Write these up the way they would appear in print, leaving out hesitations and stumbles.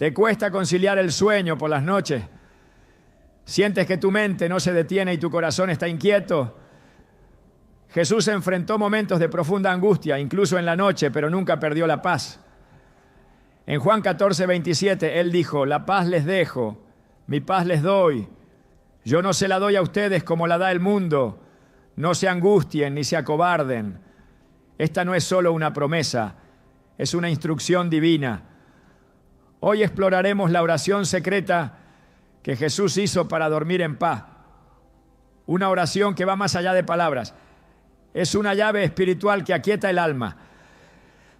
Te cuesta conciliar el sueño por las noches. Sientes que tu mente no se detiene y tu corazón está inquieto. Jesús enfrentó momentos de profunda angustia, incluso en la noche, pero nunca perdió la paz. En Juan 14, 27, Él dijo: la paz les dejo, mi paz les doy. Yo no se la doy a ustedes como la da el mundo. No se angustien ni se acobarden. Esta no es solo una promesa, es una instrucción divina. Hoy exploraremos la oración secreta que Jesús hizo para dormir en paz. Una oración que va más allá de palabras. Es una llave espiritual que aquieta el alma.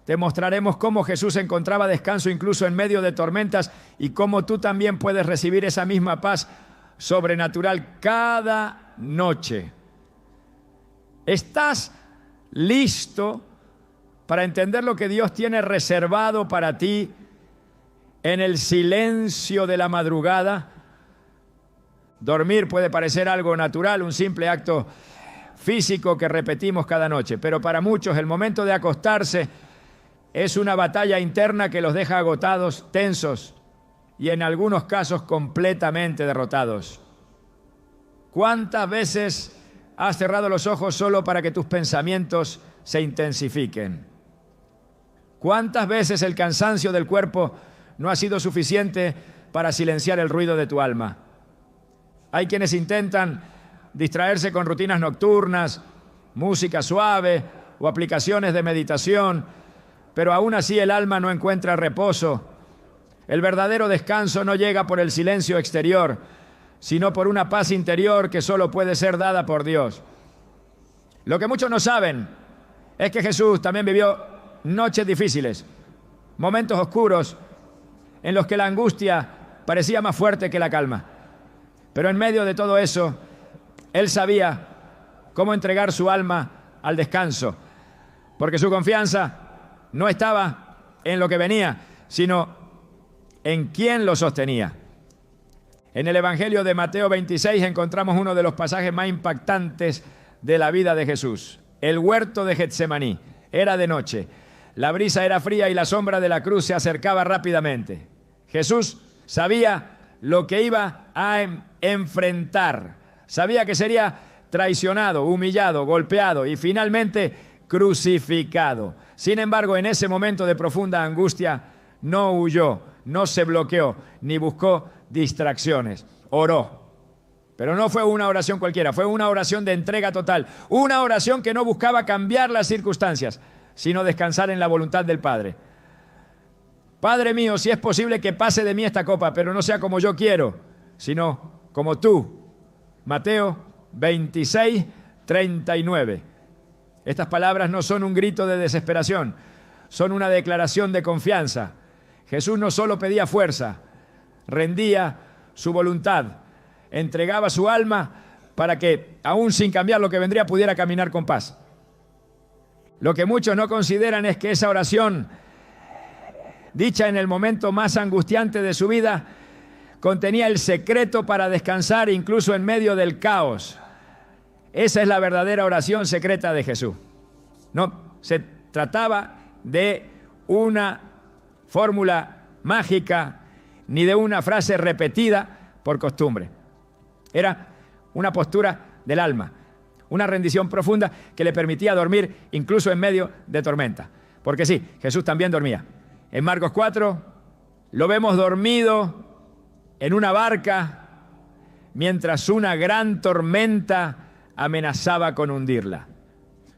Te mostraremos cómo Jesús encontraba descanso incluso en medio de tormentas y cómo tú también puedes recibir esa misma paz sobrenatural cada noche. ¿Estás listo para entender lo que Dios tiene reservado para ti en el silencio de la madrugada? Dormir puede parecer algo natural, un simple acto físico que repetimos cada noche, pero para muchos el momento de acostarse es una batalla interna que los deja agotados, tensos y en algunos casos completamente derrotados. ¿Cuántas veces has cerrado los ojos solo para que tus pensamientos se intensifiquen? ¿Cuántas veces el cansancio del cuerpo no ha sido suficiente para silenciar el ruido de tu alma? Hay quienes intentan distraerse con rutinas nocturnas, música suave o aplicaciones de meditación, pero aún así el alma no encuentra reposo. El verdadero descanso no llega por el silencio exterior, sino por una paz interior que solo puede ser dada por Dios. Lo que muchos no saben es que Jesús también vivió noches difíciles, momentos oscuros en los que la angustia parecía más fuerte que la calma. Pero en medio de todo eso, Él sabía cómo entregar su alma al descanso, porque su confianza no estaba en lo que venía, sino en quien lo sostenía. En el Evangelio de Mateo 26 encontramos uno de los pasajes más impactantes de la vida de Jesús. El huerto de Getsemaní. Era de noche. La brisa era fría y la sombra de la cruz se acercaba rápidamente. Jesús sabía lo que iba a enfrentar. Sabía que sería traicionado, humillado, golpeado y finalmente crucificado. Sin embargo, en ese momento de profunda angustia, no huyó, no se bloqueó, ni buscó distracciones. Oró. Pero no fue una oración cualquiera, fue una oración de entrega total. Una oración que no buscaba cambiar las circunstancias, sino descansar en la voluntad del Padre. Padre mío, si es posible que pase de mí esta copa, pero no sea como yo quiero, sino como tú. Mateo 26, 39. Estas palabras no son un grito de desesperación, son una declaración de confianza. Jesús no solo pedía fuerza, rendía su voluntad, entregaba su alma para que, aún sin cambiar lo que vendría, pudiera caminar con paz. Lo que muchos no consideran es que esa oración, dicha en el momento más angustiante de su vida, contenía el secreto para descansar incluso en medio del caos. Esa es la verdadera oración secreta de Jesús. No se trataba de una fórmula mágica ni de una frase repetida por costumbre. Era una postura del alma, una rendición profunda que le permitía dormir incluso en medio de tormenta. Porque sí, Jesús también dormía. En Marcos 4 lo vemos dormido en una barca mientras una gran tormenta amenazaba con hundirla.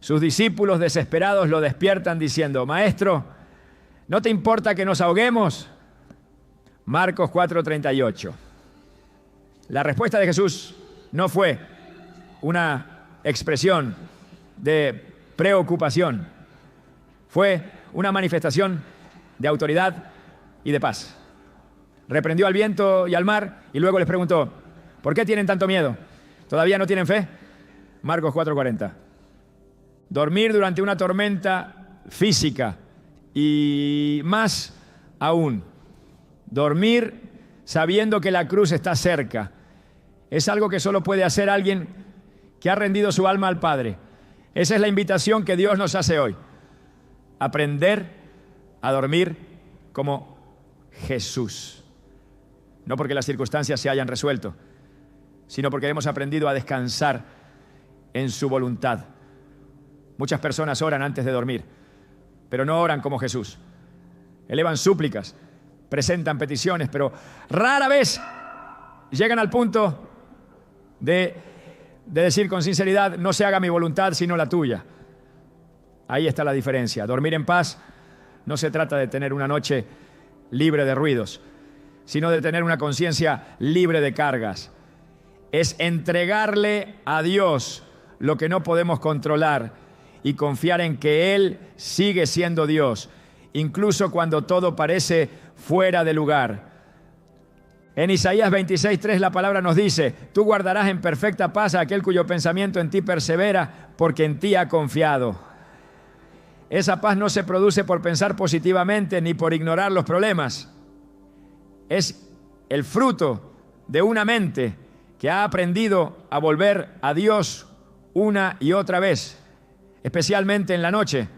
Sus discípulos desesperados lo despiertan diciendo: Maestro, ¿no te importa que nos ahoguemos? Marcos 4:38. La respuesta de Jesús no fue una expresión de preocupación, fue una manifestación de autoridad y de paz. Reprendió al viento y al mar y luego les preguntó: ¿por qué tienen tanto miedo? ¿Todavía no tienen fe? Marcos 4:40. Dormir durante una tormenta física y más aún, dormir sabiendo que la cruz está cerca, es algo que solo puede hacer alguien que ha rendido su alma al Padre. Esa es la invitación que Dios nos hace hoy. Aprender a dormir como Jesús. No porque las circunstancias se hayan resuelto, sino porque hemos aprendido a descansar en su voluntad. Muchas personas oran antes de dormir, pero no oran como Jesús. Elevan súplicas, presentan peticiones, pero rara vez llegan al punto de decir con sinceridad: no se haga mi voluntad sino la tuya. Ahí está la diferencia. Dormir en paz no se trata de tener una noche libre de ruidos, sino de tener una conciencia libre de cargas. Es entregarle a Dios lo que no podemos controlar y confiar en que Él sigue siendo Dios, incluso cuando todo parece fuera de lugar. En Isaías 26:3 la palabra nos dice: tú guardarás en perfecta paz a aquel cuyo pensamiento en ti persevera, porque en ti ha confiado. Esa paz no se produce por pensar positivamente ni por ignorar los problemas. Es el fruto de una mente que ha aprendido a volver a Dios una y otra vez, especialmente en la noche,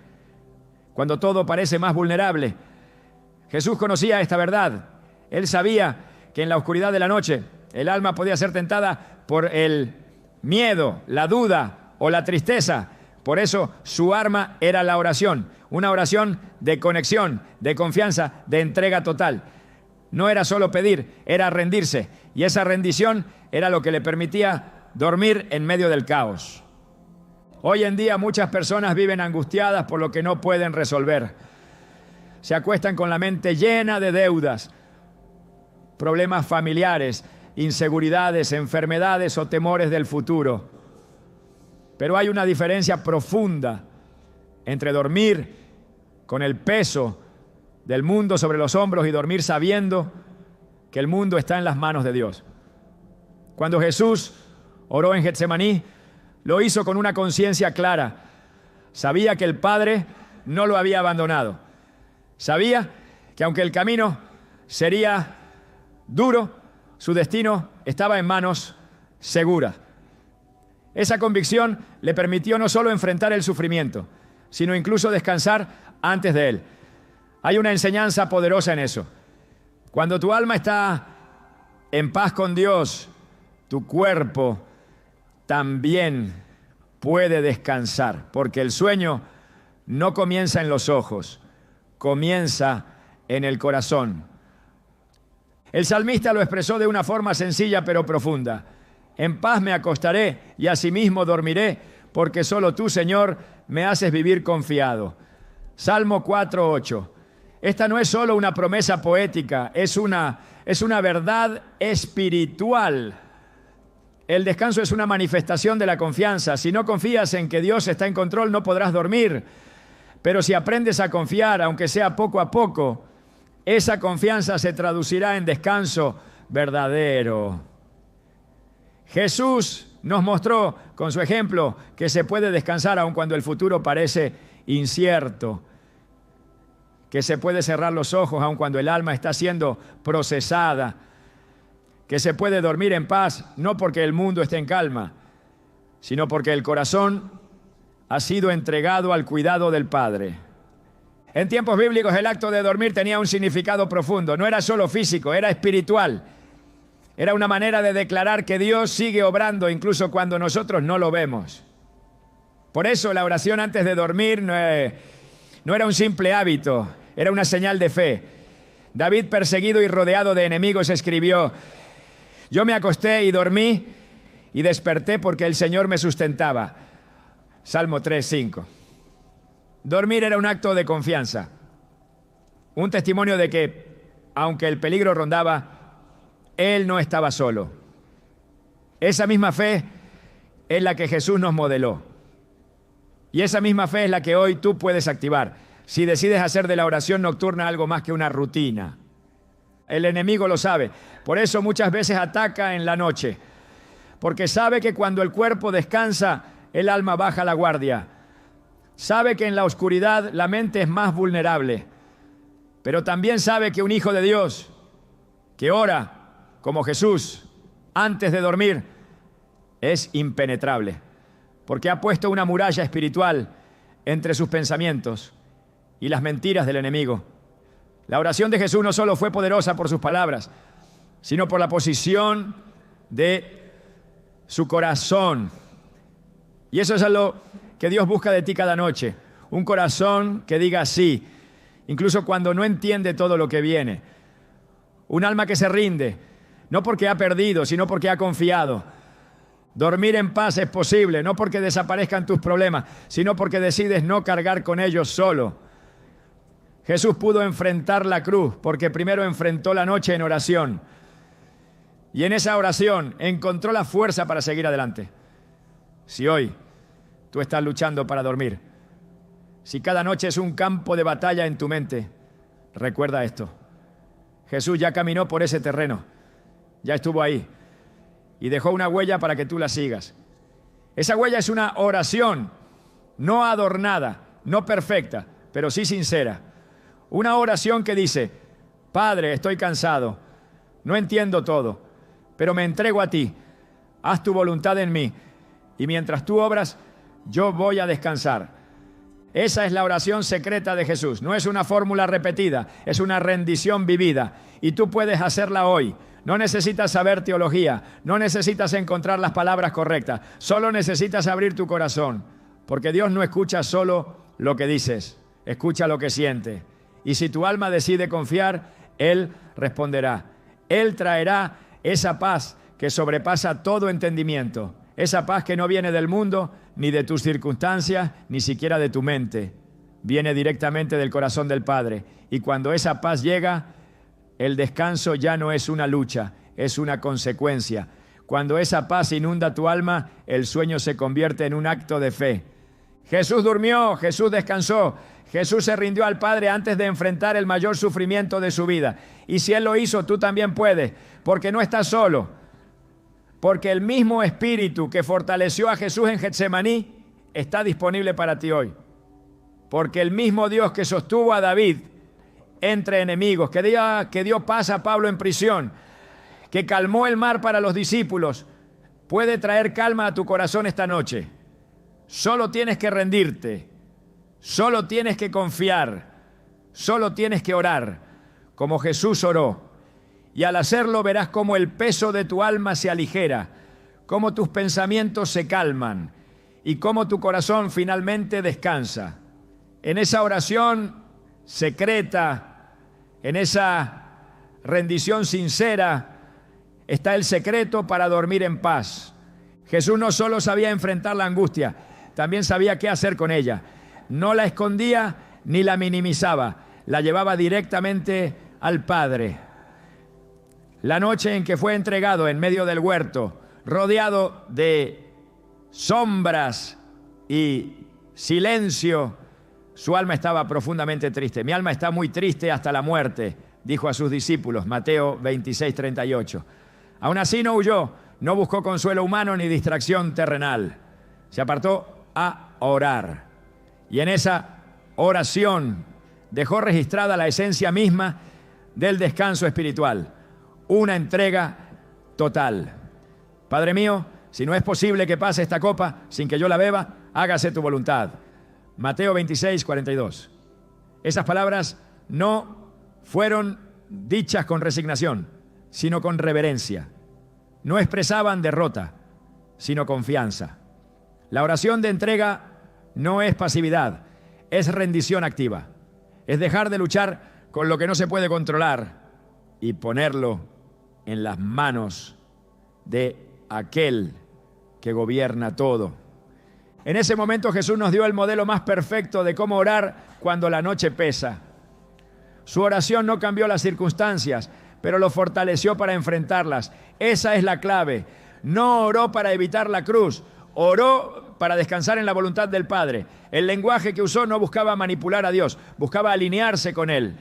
cuando todo parece más vulnerable. Jesús conocía esta verdad. Él sabía que en la oscuridad de la noche el alma podía ser tentada por el miedo, la duda o la tristeza. Por eso su arma era la oración, una oración de conexión, de confianza, de entrega total. No era solo pedir, era rendirse, y esa rendición era lo que le permitía dormir en medio del caos. Hoy en día muchas personas viven angustiadas por lo que no pueden resolver. Se acuestan con la mente llena de deudas, problemas familiares, inseguridades, enfermedades o temores del futuro. Pero hay una diferencia profunda entre dormir con el peso del mundo sobre los hombros y dormir sabiendo que el mundo está en las manos de Dios. Cuando Jesús oró en Getsemaní, lo hizo con una conciencia clara. Sabía que el Padre no lo había abandonado. Sabía que aunque el camino sería duro, su destino estaba en manos seguras. Esa convicción le permitió no solo enfrentar el sufrimiento, sino incluso descansar antes de él. Hay una enseñanza poderosa en eso. Cuando tu alma está en paz con Dios, tu cuerpo también puede descansar, porque el sueño no comienza en los ojos, comienza en el corazón. El salmista lo expresó de una forma sencilla pero profunda. En paz me acostaré y asimismo dormiré, porque solo tú, Señor, me haces vivir confiado. Salmo 4:8. Esta no es solo una promesa poética, es una verdad espiritual. El descanso es una manifestación de la confianza. Si no confías en que Dios está en control, no podrás dormir. Pero si aprendes a confiar, aunque sea poco a poco, esa confianza se traducirá en descanso verdadero. Jesús nos mostró con su ejemplo que se puede descansar aun cuando el futuro parece incierto, que se puede cerrar los ojos aun cuando el alma está siendo procesada, que se puede dormir en paz no porque el mundo esté en calma, sino porque el corazón ha sido entregado al cuidado del Padre. En tiempos bíblicos el acto de dormir tenía un significado profundo, no era solo físico, era espiritual. Era una manera de declarar que Dios sigue obrando incluso cuando nosotros no lo vemos. Por eso la oración antes de dormir no era un simple hábito, era una señal de fe. David, perseguido y rodeado de enemigos, escribió: yo me acosté y dormí y desperté porque el Señor me sustentaba. Salmo 3:5. Dormir era un acto de confianza, un testimonio de que, aunque el peligro rondaba, Él no estaba solo. Esa misma fe es la que Jesús nos modeló. Y esa misma fe es la que hoy tú puedes activar, si decides hacer de la oración nocturna algo más que una rutina. El enemigo lo sabe. Por eso muchas veces ataca en la noche. Porque sabe que cuando el cuerpo descansa, el alma baja la guardia. Sabe que en la oscuridad la mente es más vulnerable. Pero también sabe que un hijo de Dios que ora como Jesús antes de dormir es impenetrable, porque ha puesto una muralla espiritual entre sus pensamientos y las mentiras del enemigo. La oración de Jesús no solo fue poderosa por sus palabras, sino por la posición de su corazón. Y eso es lo que Dios busca de ti cada noche. Un corazón que diga sí, incluso cuando no entiende todo lo que viene. Un alma que se rinde, no porque ha perdido, sino porque ha confiado. Dormir en paz es posible, no porque desaparezcan tus problemas, sino porque decides no cargar con ellos solo. Jesús pudo enfrentar la cruz porque primero enfrentó la noche en oración. Y en esa oración encontró la fuerza para seguir adelante. Si hoy tú estás luchando para dormir, si cada noche es un campo de batalla en tu mente, recuerda esto. Jesús ya caminó por ese terreno, ya estuvo ahí y dejó una huella para que tú la sigas. Esa huella es una oración, no adornada, no perfecta, pero sí sincera. Una oración que dice: Padre, estoy cansado, no entiendo todo, pero me entrego a ti, haz tu voluntad en mí, y mientras tú obras, yo voy a descansar. Esa es la oración secreta de Jesús, no es una fórmula repetida, es una rendición vivida, y tú puedes hacerla hoy. No necesitas saber teología, no necesitas encontrar las palabras correctas, solo necesitas abrir tu corazón, porque Dios no escucha solo lo que dices, escucha lo que siente. Y si tu alma decide confiar, Él responderá. Él traerá esa paz que sobrepasa todo entendimiento. Esa paz que no viene del mundo, ni de tus circunstancias, ni siquiera de tu mente. Viene directamente del corazón del Padre. Y cuando esa paz llega, el descanso ya no es una lucha, es una consecuencia. Cuando esa paz inunda tu alma, el sueño se convierte en un acto de fe. Jesús durmió, Jesús descansó. Jesús se rindió al Padre antes de enfrentar el mayor sufrimiento de su vida. Y si Él lo hizo, tú también puedes, porque no estás solo. Porque el mismo Espíritu que fortaleció a Jesús en Getsemaní está disponible para ti hoy. Porque el mismo Dios que sostuvo a David entre enemigos, que dio paz a Pablo en prisión, que calmó el mar para los discípulos, puede traer calma a tu corazón esta noche. Solo tienes que rendirte. Solo tienes que confiar, solo tienes que orar, como Jesús oró. Y al hacerlo verás cómo el peso de tu alma se aligera, cómo tus pensamientos se calman y cómo tu corazón finalmente descansa. En esa oración secreta, en esa rendición sincera, está el secreto para dormir en paz. Jesús no solo sabía enfrentar la angustia, también sabía qué hacer con ella. No la escondía ni la minimizaba, la llevaba directamente al Padre. La noche en que fue entregado en medio del huerto, rodeado de sombras y silencio, su alma estaba profundamente triste. Mi alma está muy triste hasta la muerte, dijo a sus discípulos, Mateo 26:38. Aún así no huyó, no buscó consuelo humano ni distracción terrenal. Se apartó a orar. Y en esa oración dejó registrada la esencia misma del descanso espiritual, una entrega total. Padre mío, si no es posible que pase esta copa sin que yo la beba, hágase tu voluntad. Mateo 26:42. Esas palabras no fueron dichas con resignación, sino con reverencia. No expresaban derrota, sino confianza. La oración de entrega no es pasividad, es rendición activa. Es dejar de luchar con lo que no se puede controlar y ponerlo en las manos de aquel que gobierna todo. En ese momento Jesús nos dio el modelo más perfecto de cómo orar cuando la noche pesa. Su oración no cambió las circunstancias, pero lo fortaleció para enfrentarlas. Esa es la clave. No oró para evitar la cruz, oró para descansar en la voluntad del Padre. El lenguaje que usó no buscaba manipular a Dios, buscaba alinearse con Él.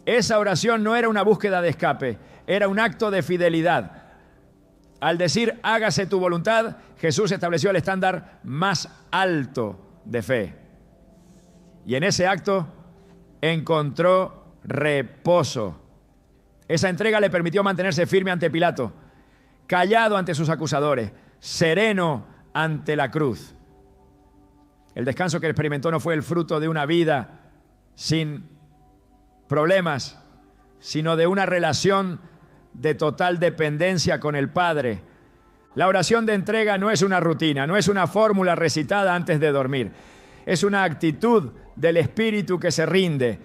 Esa oración no era una búsqueda de escape, era un acto de fidelidad. Al decir hágase tu voluntad, Jesús estableció el estándar más alto de fe. Y en ese acto encontró reposo. Esa entrega le permitió mantenerse firme ante Pilato, callado ante sus acusadores, sereno ante la cruz. El descanso que experimentó no fue el fruto de una vida sin problemas, sino de una relación de total dependencia con el Padre. La oración de entrega no es una rutina, no es una fórmula recitada antes de dormir. Es una actitud del espíritu que se rinde,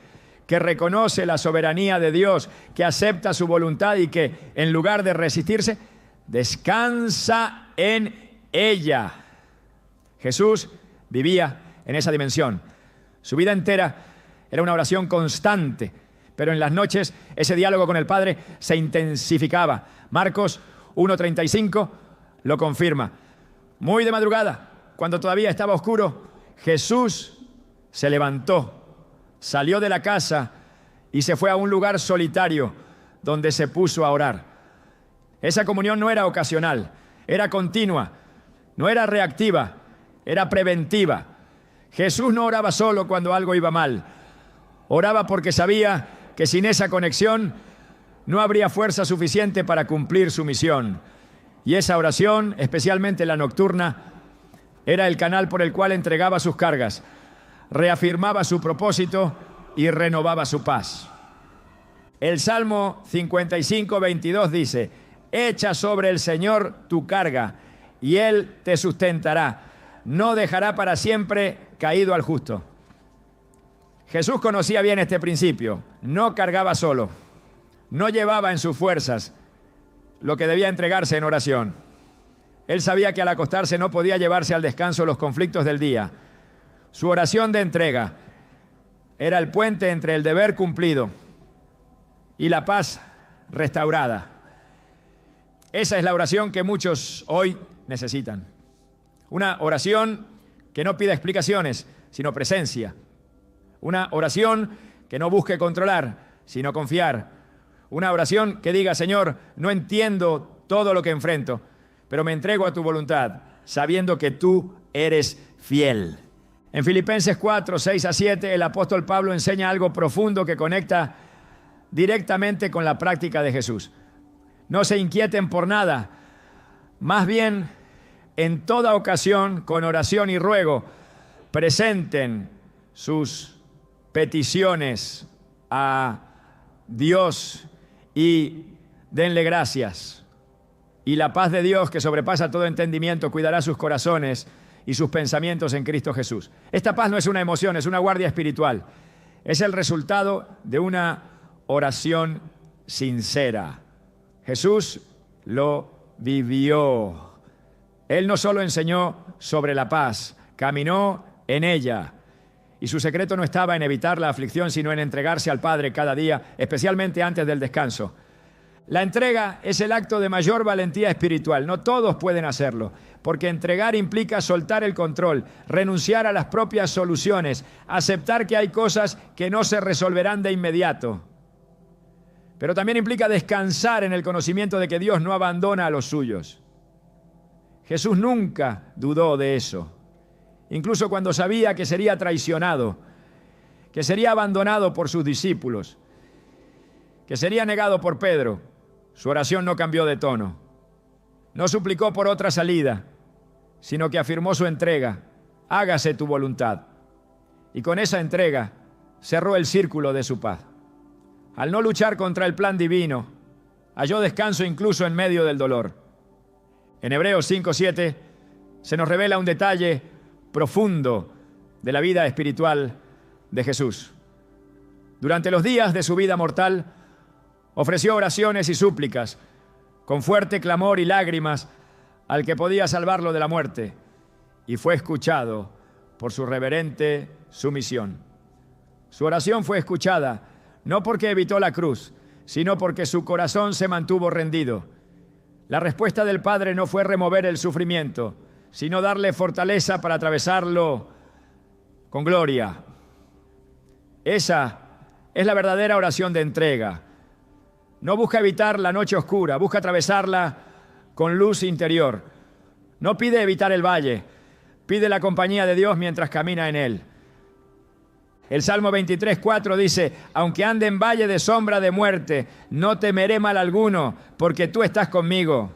que reconoce la soberanía de Dios, que acepta su voluntad y que, en lugar de resistirse, descansa en ella. Jesús vivía en esa dimensión. Su vida entera era una oración constante, pero en las noches ese diálogo con el Padre se intensificaba. Marcos 1:35 lo confirma. Muy de madrugada, cuando todavía estaba oscuro, Jesús se levantó, salió de la casa y se fue a un lugar solitario donde se puso a orar. Esa comunión no era ocasional, era continua, no era reactiva, era preventiva. Jesús no oraba solo cuando algo iba mal. Oraba porque sabía que sin esa conexión no habría fuerza suficiente para cumplir su misión. Y esa oración, especialmente la nocturna, era el canal por el cual entregaba sus cargas, reafirmaba su propósito y renovaba su paz. El Salmo 55:22 dice: echa sobre el Señor tu carga y Él te sustentará. No dejará para siempre caído al justo. Jesús conocía bien este principio. No cargaba solo. No llevaba en sus fuerzas lo que debía entregarse en oración. Él sabía que al acostarse no podía llevarse al descanso los conflictos del día. Su oración de entrega era el puente entre el deber cumplido y la paz restaurada. Esa es la oración que muchos hoy necesitan. Una oración que no pida explicaciones, sino presencia. Una oración que no busque controlar, sino confiar. Una oración que diga: Señor, no entiendo todo lo que enfrento, pero me entrego a tu voluntad, sabiendo que tú eres fiel. En Filipenses 4:6-7, el apóstol Pablo enseña algo profundo que conecta directamente con la práctica de Jesús. No se inquieten por nada, más bien, en toda ocasión, con oración y ruego, presenten sus peticiones a Dios y denle gracias. Y la paz de Dios, que sobrepasa todo entendimiento, cuidará sus corazones y sus pensamientos en Cristo Jesús. Esta paz no es una emoción, es una guardia espiritual. Es el resultado de una oración sincera. Jesús lo vivió. Él no solo enseñó sobre la paz, caminó en ella. Y su secreto no estaba en evitar la aflicción, sino en entregarse al Padre cada día, especialmente antes del descanso. La entrega es el acto de mayor valentía espiritual. No todos pueden hacerlo, porque entregar implica soltar el control, renunciar a las propias soluciones, aceptar que hay cosas que no se resolverán de inmediato. Pero también implica descansar en el conocimiento de que Dios no abandona a los suyos. Jesús nunca dudó de eso, incluso cuando sabía que sería traicionado, que sería abandonado por sus discípulos, que sería negado por Pedro. Su oración no cambió de tono. No suplicó por otra salida, sino que afirmó su entrega: hágase tu voluntad. Y con esa entrega cerró el círculo de su paz. Al no luchar contra el plan divino, halló descanso incluso en medio del dolor. En Hebreos 5:7 se nos revela un detalle profundo de la vida espiritual de Jesús. Durante los días de su vida mortal, ofreció oraciones y súplicas, con fuerte clamor y lágrimas, al que podía salvarlo de la muerte, y fue escuchado por su reverente sumisión. Su oración fue escuchada, no porque evitó la cruz, sino porque su corazón se mantuvo rendido. La respuesta del Padre no fue remover el sufrimiento, sino darle fortaleza para atravesarlo con gloria. Esa es la verdadera oración de entrega. No busca evitar la noche oscura, busca atravesarla con luz interior. No pide evitar el valle, pide la compañía de Dios mientras camina en él. El Salmo 23:4 dice: aunque ande en valle de sombra de muerte, no temeré mal alguno, porque tú estás conmigo.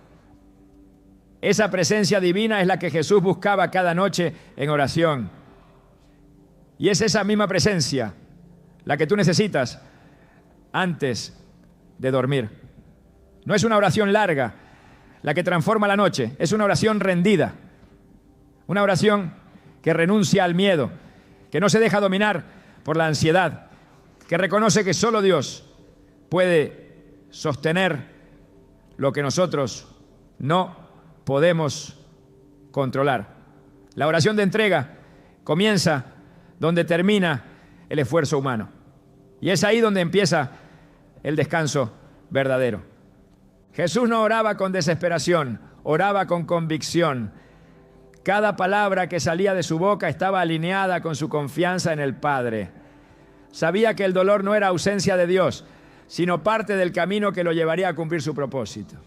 Esa presencia divina es la que Jesús buscaba cada noche en oración. Y es esa misma presencia la que tú necesitas antes de dormir. No es una oración larga la que transforma la noche, es una oración rendida, una oración que renuncia al miedo, que no se deja dominar por la ansiedad, que reconoce que solo Dios puede sostener lo que nosotros no podemos controlar. La oración de entrega comienza donde termina el esfuerzo humano. Y es ahí donde empieza el descanso verdadero. Jesús no oraba con desesperación, oraba con convicción. Cada palabra que salía de su boca estaba alineada con su confianza en el Padre. Sabía que el dolor no era ausencia de Dios, sino parte del camino que lo llevaría a cumplir su propósito.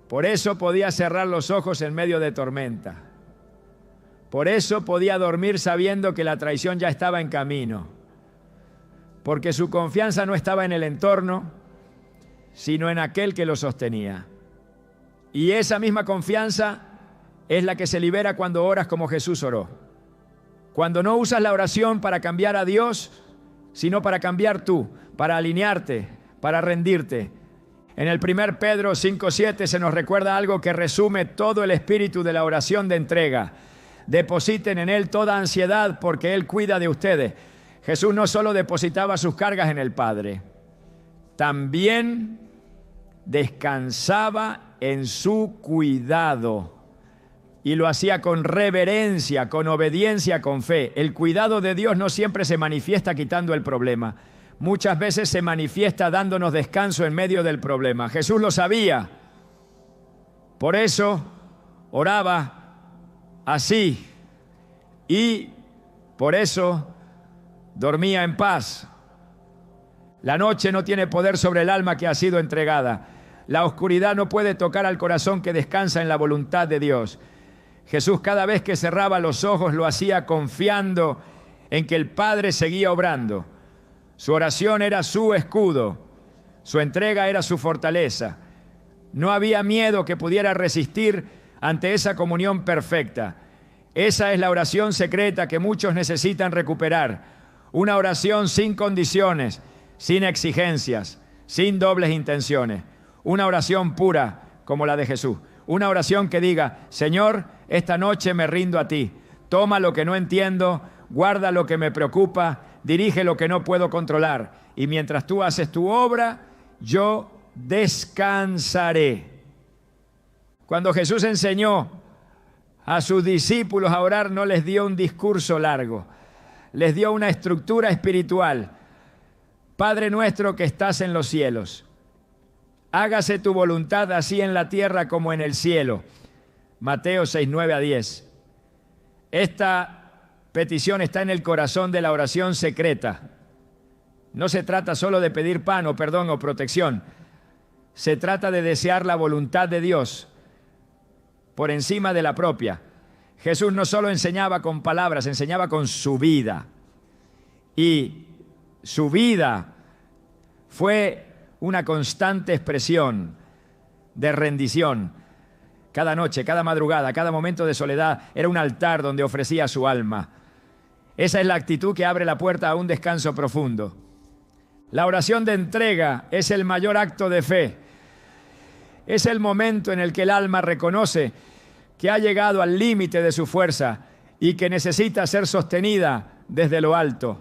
Por eso podía cerrar los ojos en medio de tormenta. Por eso podía dormir sabiendo que la traición ya estaba en camino. Porque su confianza no estaba en el entorno, sino en aquel que lo sostenía. Y esa misma confianza es la que se libera cuando oras como Jesús oró. Cuando no usas la oración para cambiar a Dios, sino para cambiar tú, para alinearte, para rendirte. En el 1 Pedro 5:7 se nos recuerda algo que resume todo el espíritu de la oración de entrega. Depositen en Él toda ansiedad porque Él cuida de ustedes. Jesús no solo depositaba sus cargas en el Padre, también descansaba en su cuidado. Y lo hacía con reverencia, con obediencia, con fe. El cuidado de Dios no siempre se manifiesta quitando el problema. Muchas veces se manifiesta dándonos descanso en medio del problema. Jesús lo sabía. Por eso oraba así. Y por eso dormía en paz. La noche no tiene poder sobre el alma que ha sido entregada. La oscuridad no puede tocar al corazón que descansa en la voluntad de Dios. Jesús cada vez que cerraba los ojos lo hacía confiando en que el Padre seguía obrando. Su oración era su escudo, su entrega era su fortaleza. No había miedo que pudiera resistir ante esa comunión perfecta. Esa es la oración secreta que muchos necesitan recuperar. Una oración sin condiciones, sin exigencias, sin dobles intenciones. Una oración pura como la de Jesús. Una oración que diga: Señor, esta noche me rindo a ti. Toma lo que no entiendo, guarda lo que me preocupa, dirige lo que no puedo controlar. Y mientras tú haces tu obra, yo descansaré. Cuando Jesús enseñó a sus discípulos a orar, no les dio un discurso largo. Les dio una estructura espiritual. Padre nuestro que estás en los cielos, hágase tu voluntad así en la tierra como en el cielo. Mateo 6:9-10. Esta petición está en el corazón de la oración secreta. No se trata solo de pedir pan o perdón o protección. Se trata de desear la voluntad de Dios por encima de la propia. Jesús no solo enseñaba con palabras, enseñaba con su vida. Y su vida fue una constante expresión de rendición. Cada noche, cada madrugada, cada momento de soledad era un altar donde ofrecía su alma. Esa es la actitud que abre la puerta a un descanso profundo. La oración de entrega es el mayor acto de fe. Es el momento en el que el alma reconoce que ha llegado al límite de su fuerza y que necesita ser sostenida desde lo alto.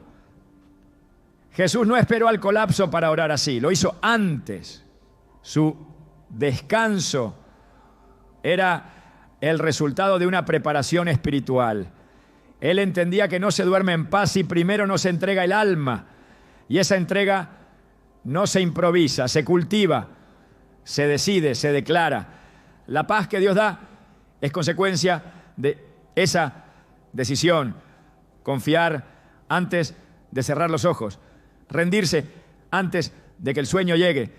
Jesús no esperó al colapso para orar así, lo hizo antes. Su descanso era el resultado de una preparación espiritual. Él entendía que no se duerme en paz si primero no se entrega el alma. Y esa entrega no se improvisa, se cultiva, se decide, se declara. La paz que Dios da es consecuencia de esa decisión. Confiar antes de cerrar los ojos. Rendirse antes de que el sueño llegue.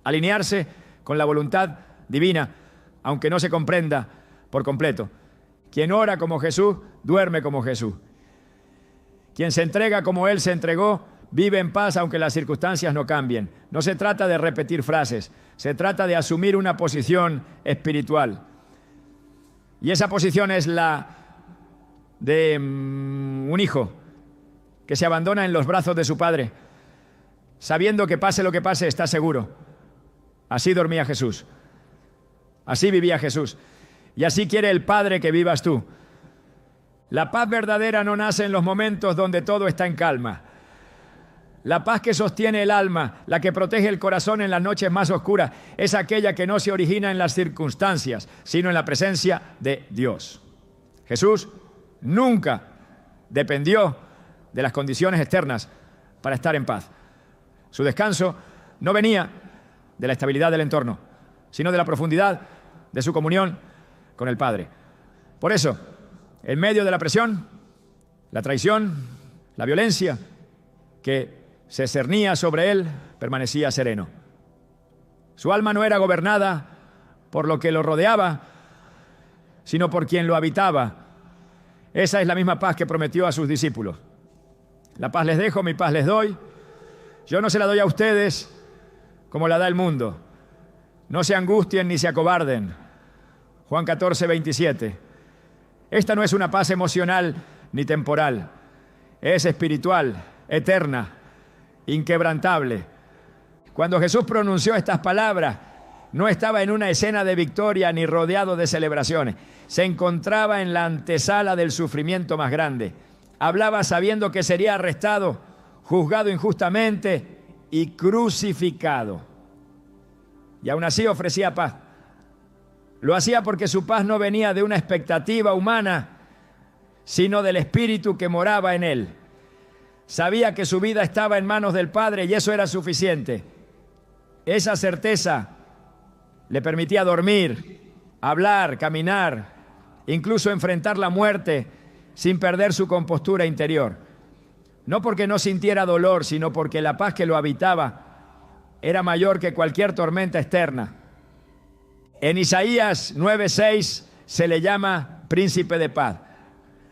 Alinearse con la voluntad divina, aunque no se comprenda por completo. Quien ora como Jesús, duerme como Jesús. Quien se entrega como Él se entregó, vive en paz aunque las circunstancias no cambien. No se trata de repetir frases, se trata de asumir una posición espiritual. Y esa posición es la de un hijo que se abandona en los brazos de su padre, sabiendo que pase lo que pase, está seguro. Así dormía Jesús. Así vivía Jesús. Y así quiere el Padre que vivas tú. La paz verdadera no nace en los momentos donde todo está en calma. La paz que sostiene el alma, la que protege el corazón en las noches más oscuras, es aquella que no se origina en las circunstancias, sino en la presencia de Dios. Jesús nunca dependió de las condiciones externas para estar en paz. Su descanso no venía de la estabilidad del entorno, sino de la profundidad de su comunión con el Padre. Por eso, en medio de la presión, la traición, la violencia que se cernía sobre él, permanecía sereno. Su alma no era gobernada por lo que lo rodeaba, sino por quien lo habitaba. Esa es la misma paz que prometió a sus discípulos. La paz les dejo, mi paz les doy. Yo no se la doy a ustedes como la da el mundo. No se angustien ni se acobarden. Juan 14, 27. Esta no es una paz emocional ni temporal. Es espiritual, eterna, inquebrantable. Cuando Jesús pronunció estas palabras, no estaba en una escena de victoria ni rodeado de celebraciones. Se encontraba en la antesala del sufrimiento más grande. Hablaba sabiendo que sería arrestado, juzgado injustamente y crucificado. Y aún así ofrecía paz. Lo hacía porque su paz no venía de una expectativa humana, sino del Espíritu que moraba en él. Sabía que su vida estaba en manos del Padre y eso era suficiente. Esa certeza le permitía dormir, hablar, caminar, incluso enfrentar la muerte sin perder su compostura interior. No porque no sintiera dolor, sino porque la paz que lo habitaba era mayor que cualquier tormenta externa. En Isaías 9:6 se le llama príncipe de paz.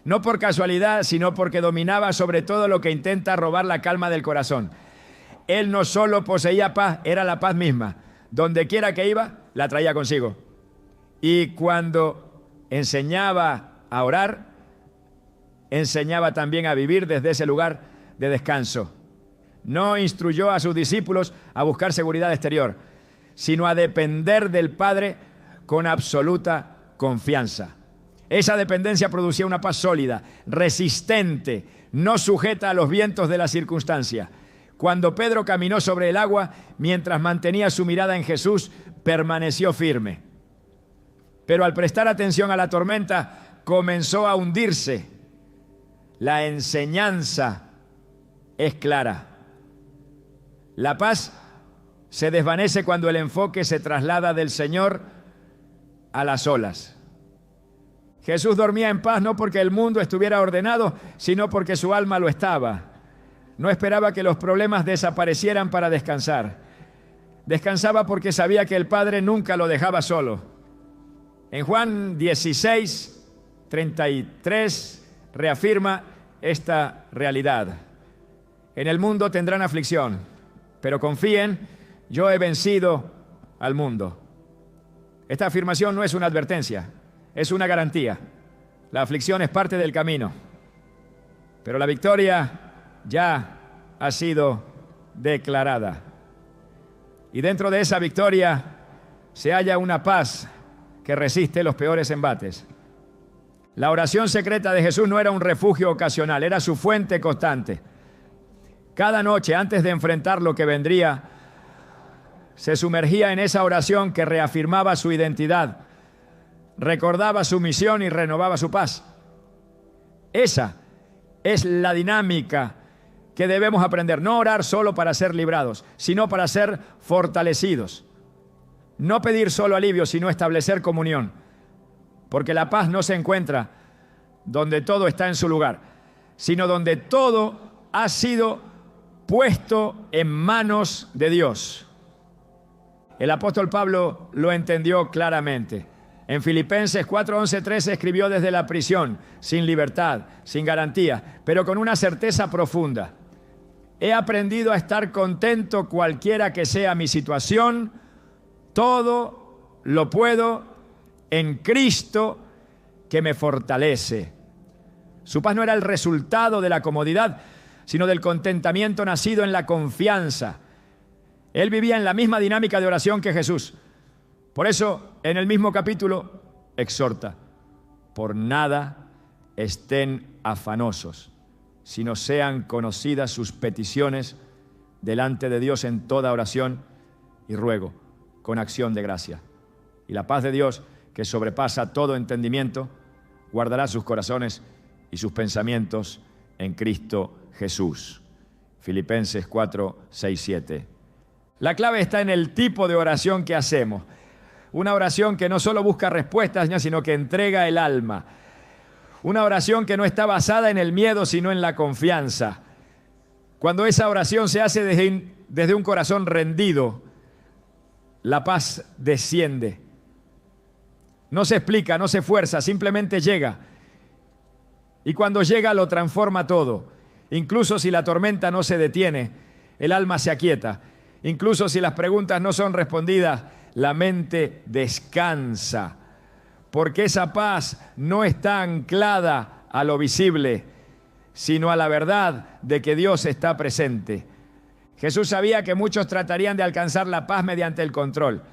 No por casualidad, sino porque dominaba sobre todo lo que intenta robar la calma del corazón. Él no solo poseía paz, era la paz misma. Donde quiera que iba, la traía consigo. Y cuando enseñaba a orar, enseñaba también a vivir desde ese lugar de descanso. No instruyó a sus discípulos a buscar seguridad exterior, sino a depender del Padre con absoluta confianza. Esa dependencia producía una paz sólida, resistente, no sujeta a los vientos de la circunstancia. Cuando Pedro caminó sobre el agua, mientras mantenía su mirada en Jesús, permaneció firme. Pero al prestar atención a la tormenta, comenzó a hundirse. La enseñanza es clara. La paz se desvanece cuando el enfoque se traslada del Señor a las olas. Jesús dormía en paz no porque el mundo estuviera ordenado, sino porque su alma lo estaba. No esperaba que los problemas desaparecieran para descansar. Descansaba porque sabía que el Padre nunca lo dejaba solo. En Juan 16, 33 reafirma esta realidad. En el mundo tendrán aflicción, pero confíen, yo he vencido al mundo. Esta afirmación no es una advertencia, es una garantía. La aflicción es parte del camino, pero la victoria ya ha sido declarada. Y dentro de esa victoria se halla una paz que resiste los peores embates. La oración secreta de Jesús no era un refugio ocasional, era su fuente constante. Cada noche, antes de enfrentar lo que vendría, se sumergía en esa oración que reafirmaba su identidad, recordaba su misión y renovaba su paz. Esa es la dinámica que debemos aprender. No orar solo para ser librados, sino para ser fortalecidos. No pedir solo alivio, sino establecer comunión. Porque la paz no se encuentra donde todo está en su lugar, sino donde todo ha sido puesto en manos de Dios. El apóstol Pablo lo entendió claramente. En Filipenses 4, 11, 13 escribió desde la prisión, sin libertad, sin garantía, pero con una certeza profunda. He aprendido a estar contento cualquiera que sea mi situación. Todo lo puedo en Cristo que me fortalece. Su paz no era el resultado de la comodidad, sino del contentamiento nacido en la confianza. Él vivía en la misma dinámica de oración que Jesús. Por eso, en el mismo capítulo, exhorta: por nada estén afanosos, sino sean conocidas sus peticiones delante de Dios en toda oración y ruego, con acción de gracia. Y la paz de Dios, que sobrepasa todo entendimiento, guardará sus corazones y sus pensamientos en Cristo Jesús. Filipenses 4, 6, 7. La clave está en el tipo de oración que hacemos. Una oración que no solo busca respuestas, sino que entrega el alma. Una oración que no está basada en el miedo, sino en la confianza. Cuando esa oración se hace desde un corazón rendido, la paz desciende. No se explica, no se fuerza, simplemente llega. Y cuando llega lo transforma todo. Incluso si la tormenta no se detiene, el alma se aquieta. Incluso si las preguntas no son respondidas, la mente descansa. Porque esa paz no está anclada a lo visible, sino a la verdad de que Dios está presente. Jesús sabía que muchos tratarían de alcanzar la paz mediante el control.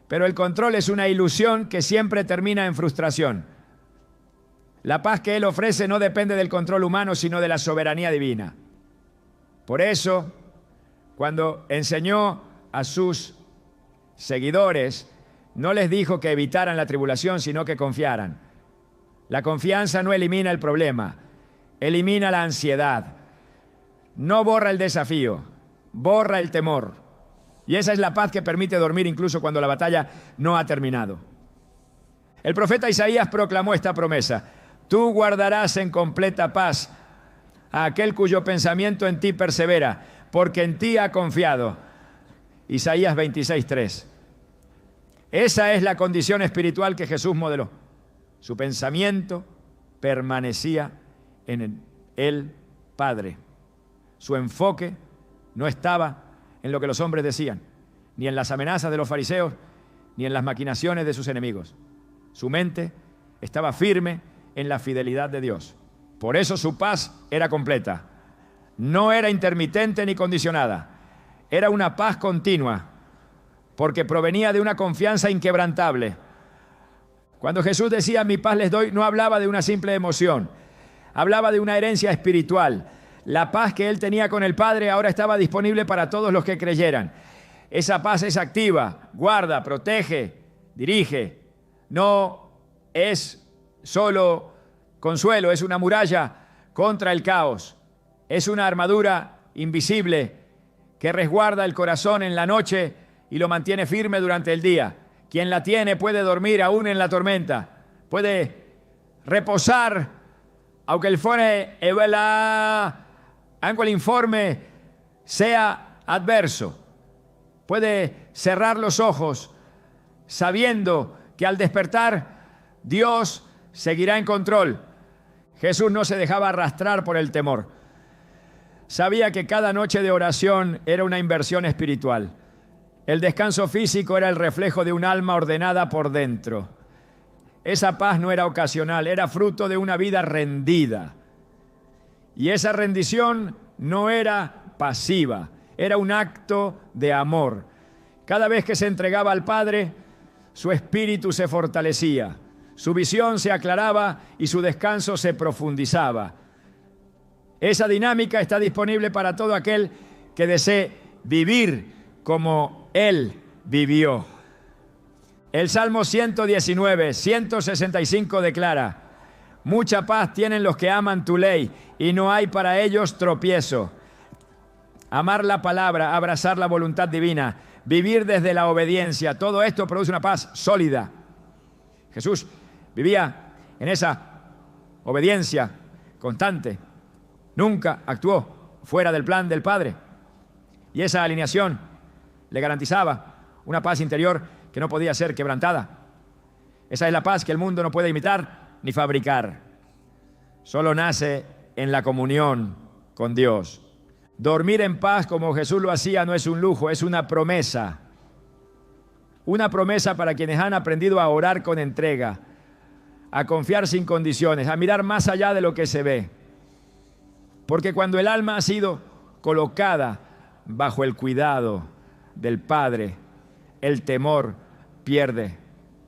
Pero el control es una ilusión que siempre termina en frustración. La paz que Él ofrece no depende del control humano, sino de la soberanía divina. Por eso, cuando enseñó a sus seguidores, no les dijo que evitaran la tribulación, sino que confiaran. La confianza no elimina el problema, elimina la ansiedad. No borra el desafío, borra el temor. Y esa es la paz que permite dormir incluso cuando la batalla no ha terminado. El profeta Isaías proclamó esta promesa: tú guardarás en completa paz a aquel cuyo pensamiento en ti persevera, porque en ti ha confiado. Isaías 26:3. Esa es la condición espiritual que Jesús modeló. Su pensamiento permanecía en el Padre. Su enfoque no estaba en lo que los hombres decían, ni en las amenazas de los fariseos, ni en las maquinaciones de sus enemigos. Su mente estaba firme en la fidelidad de Dios. Por eso su paz era completa. No era intermitente ni condicionada. Era una paz continua, porque provenía de una confianza inquebrantable. Cuando Jesús decía mi paz les doy, no hablaba de una simple emoción. Hablaba de una herencia espiritual. La paz que él tenía con el Padre ahora estaba disponible para todos los que creyeran. Esa paz es activa, guarda, protege, dirige. No es solo consuelo, es una muralla contra el caos. Es una armadura invisible que resguarda el corazón en la noche y lo mantiene firme durante el día. Quien la tiene puede dormir aún en la tormenta, puede reposar aunque el informe sea adverso. Puede cerrar los ojos sabiendo que al despertar Dios seguirá en control. Jesús no se dejaba arrastrar por el temor. Sabía que cada noche de oración era una inversión espiritual. El descanso físico era el reflejo de un alma ordenada por dentro. Esa paz no era ocasional, era fruto de una vida rendida. Y esa rendición no era pasiva, era un acto de amor. Cada vez que se entregaba al Padre, su espíritu se fortalecía, su visión se aclaraba y su descanso se profundizaba. Esa dinámica está disponible para todo aquel que desee vivir como Él vivió. El Salmo 119, 165 declara: mucha paz tienen los que aman tu ley y no hay para ellos tropiezo. Amar la palabra, abrazar la voluntad divina, vivir desde la obediencia, todo esto produce una paz sólida. Jesús vivía en esa obediencia constante. Nunca actuó fuera del plan del Padre. Y esa alineación le garantizaba una paz interior que no podía ser quebrantada. Esa es la paz que el mundo no puede imitar ni fabricar. Solo nace en la comunión con Dios. Dormir en paz como Jesús lo hacía no es un lujo, es una promesa. Una promesa para quienes han aprendido a orar con entrega, a confiar sin condiciones, a mirar más allá de lo que se ve. Porque cuando el alma ha sido colocada bajo el cuidado del Padre, el temor pierde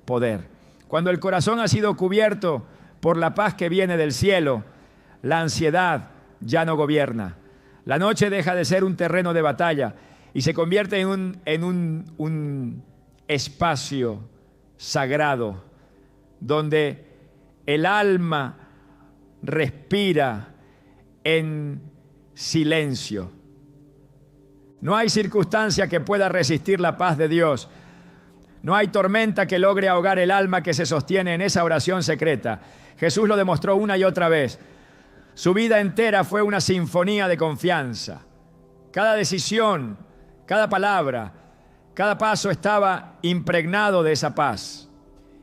poder. Cuando el corazón ha sido cubierto por la paz que viene del cielo, la ansiedad ya no gobierna. La noche deja de ser un terreno de batalla y se convierte en un espacio sagrado donde el alma respira en silencio. No hay circunstancia que pueda resistir la paz de Dios. No hay tormenta que logre ahogar el alma que se sostiene en esa oración secreta. Jesús lo demostró una y otra vez. Su vida entera fue una sinfonía de confianza. Cada decisión, cada palabra, cada paso estaba impregnado de esa paz.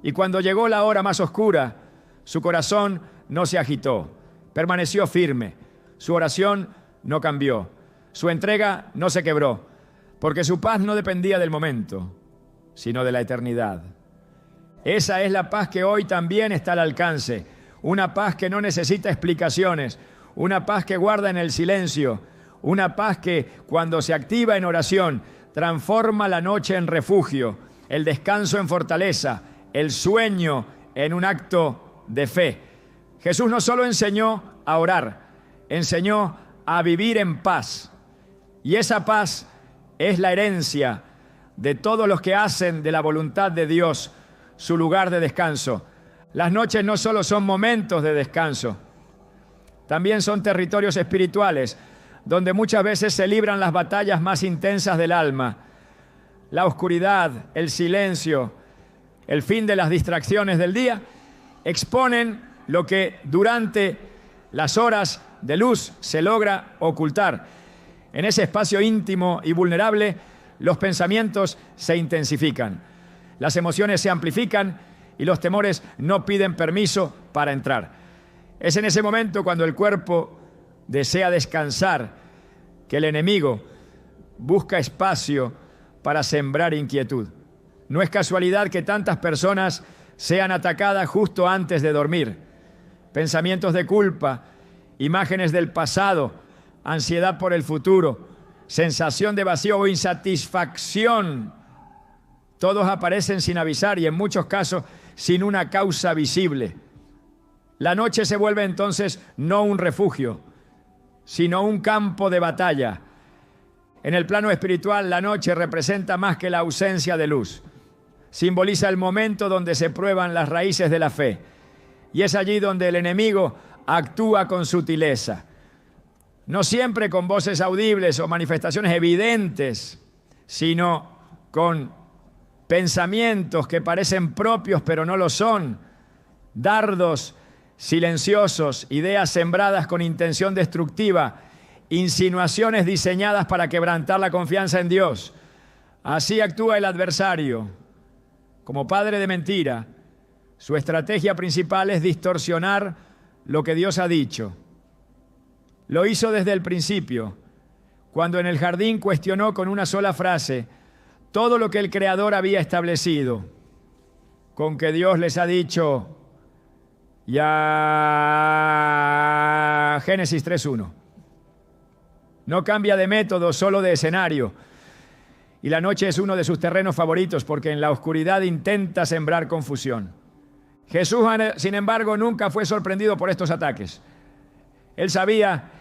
Y cuando llegó la hora más oscura, su corazón no se agitó, permaneció firme. Su oración no cambió, su entrega no se quebró, porque su paz no dependía del momento, sino de la eternidad. Esa es la paz que hoy también está al alcance, una paz que no necesita explicaciones, una paz que guarda en el silencio, una paz que cuando se activa en oración transforma la noche en refugio, el descanso en fortaleza, el sueño en un acto de fe. Jesús no solo enseñó a orar, enseñó a vivir en paz. Y esa paz es la herencia de todos los que hacen de la voluntad de Dios su lugar de descanso. Las noches no solo son momentos de descanso, también son territorios espirituales, donde muchas veces se libran las batallas más intensas del alma. La oscuridad, el silencio, el fin de las distracciones del día, exponen lo que durante las horas de luz se logra ocultar. En ese espacio íntimo y vulnerable, los pensamientos se intensifican, las emociones se amplifican y los temores no piden permiso para entrar. Es en ese momento cuando el cuerpo desea descansar que el enemigo busca espacio para sembrar inquietud. No es casualidad que tantas personas sean atacadas justo antes de dormir. Pensamientos de culpa, imágenes del pasado, ansiedad por el futuro, sensación de vacío o insatisfacción. Todos aparecen sin avisar y en muchos casos sin una causa visible. La noche se vuelve entonces no un refugio, sino un campo de batalla. En el plano espiritual, la noche representa más que la ausencia de luz. Simboliza el momento donde se prueban las raíces de la fe. Y es allí donde el enemigo actúa con sutileza. No siempre con voces audibles o manifestaciones evidentes, sino con pensamientos que parecen propios pero no lo son. Dardos silenciosos, ideas sembradas con intención destructiva, insinuaciones diseñadas para quebrantar la confianza en Dios. Así actúa el adversario. Como padre de mentira, su estrategia principal es distorsionar lo que Dios ha dicho. Lo hizo desde el principio, cuando en el jardín cuestionó con una sola frase todo lo que el Creador había establecido, con que Dios les ha dicho ya Génesis 3:1. No cambia de método, solo de escenario. Y la noche es uno de sus terrenos favoritos porque en la oscuridad intenta sembrar confusión. Jesús, sin embargo, nunca fue sorprendido por estos ataques. Él sabía